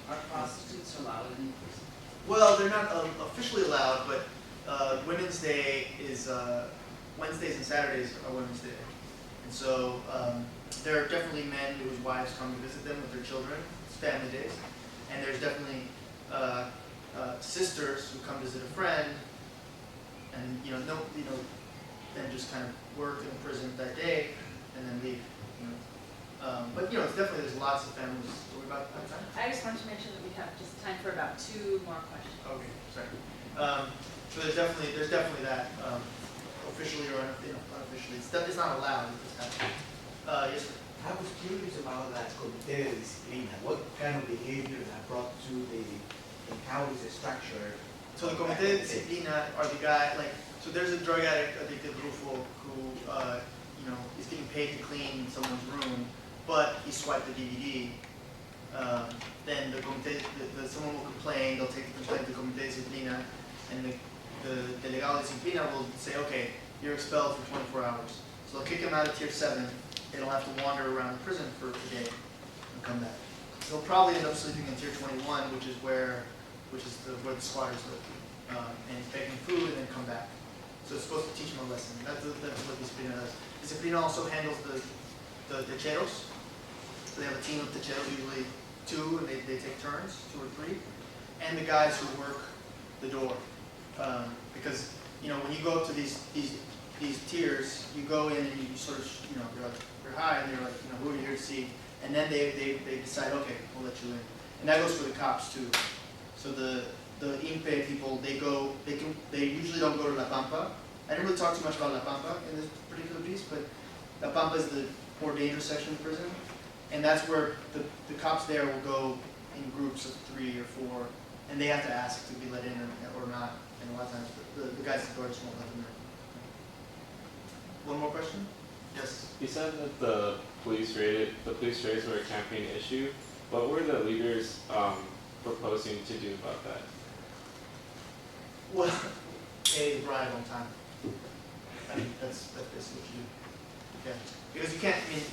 Are prostitutes allowed in prison? Well, they're not officially allowed, but Women's Day is, Wednesdays and Saturdays are Women's Day. And so there are definitely men whose wives come to visit them with their children. It's family days. And there's definitely sisters who come visit a friend and, you know, then just kind of work in prison that day and then leave, you know. But, you know, it's definitely, there's lots of families. Are we about time? I just wanted to mention that we have just time for about 2 more questions. Okay, sorry. So there's definitely that, officially or unofficially. It's not allowed. It's happening. Yes, sir. I was curious about that Comité de Disciplina. What kind of behavior that brought to and how is the structure? So the Comité de Disciplina are the guy, like, so there's a drug addict, addicted Rufo, who, you know, is getting paid to clean someone's room, but he swiped the DVD. Then the Comité, someone will complain, they'll take the complaint to the Comité de Disciplina, and the Delegado de Disciplina will say, okay, you're expelled for 24 hours. So they'll kick him out of tier 7. They don't have to wander around the prison for a day and come back. They'll probably end up sleeping in tier 21, which is where the squatters live, and begging food and then come back. So it's supposed to teach them a lesson. That's what Disciplina does. Disciplina also handles the techeros. So they have a team of techeros, usually 2, and they take turns, 2 or 3, and the guys who work the door. Because, you know, when you go up to these tiers, you go in and you sort of, you know, you're high and they're like, you know, who are you here to see? And then they decide, okay, we'll let you in. And that goes for the cops too. So the INPE people, they usually don't go to La Pampa. I didn't really talk too much about La Pampa in this particular piece, but La Pampa is the more dangerous section of the prison. And that's where the cops there will go in groups of 3 or 4, and they have to ask to be let in or not. And a lot of times the guys at the door just won't let them in. One more question? Yes. You said that the police raids were a campaign issue. What were the leaders proposing to do about that? Well, pay the bribe on time. I mean, that's basically what you do. Yeah, because you can't. I mean,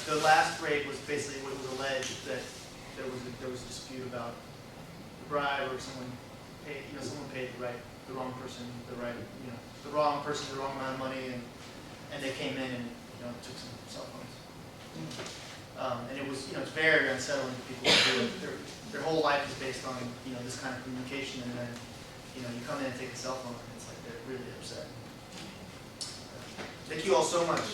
the last raid was basically what was alleged that there was a dispute about the bribe, or someone paid the wrong person the wrong amount of money, and they came in and, you know, took some cell phones. And it was, you know, it's very unsettling to people who do it. Their whole life is based on, you know, this kind of communication, and then, you know, you come in and take a cell phone, and it's like they're really upset. Thank you all so much.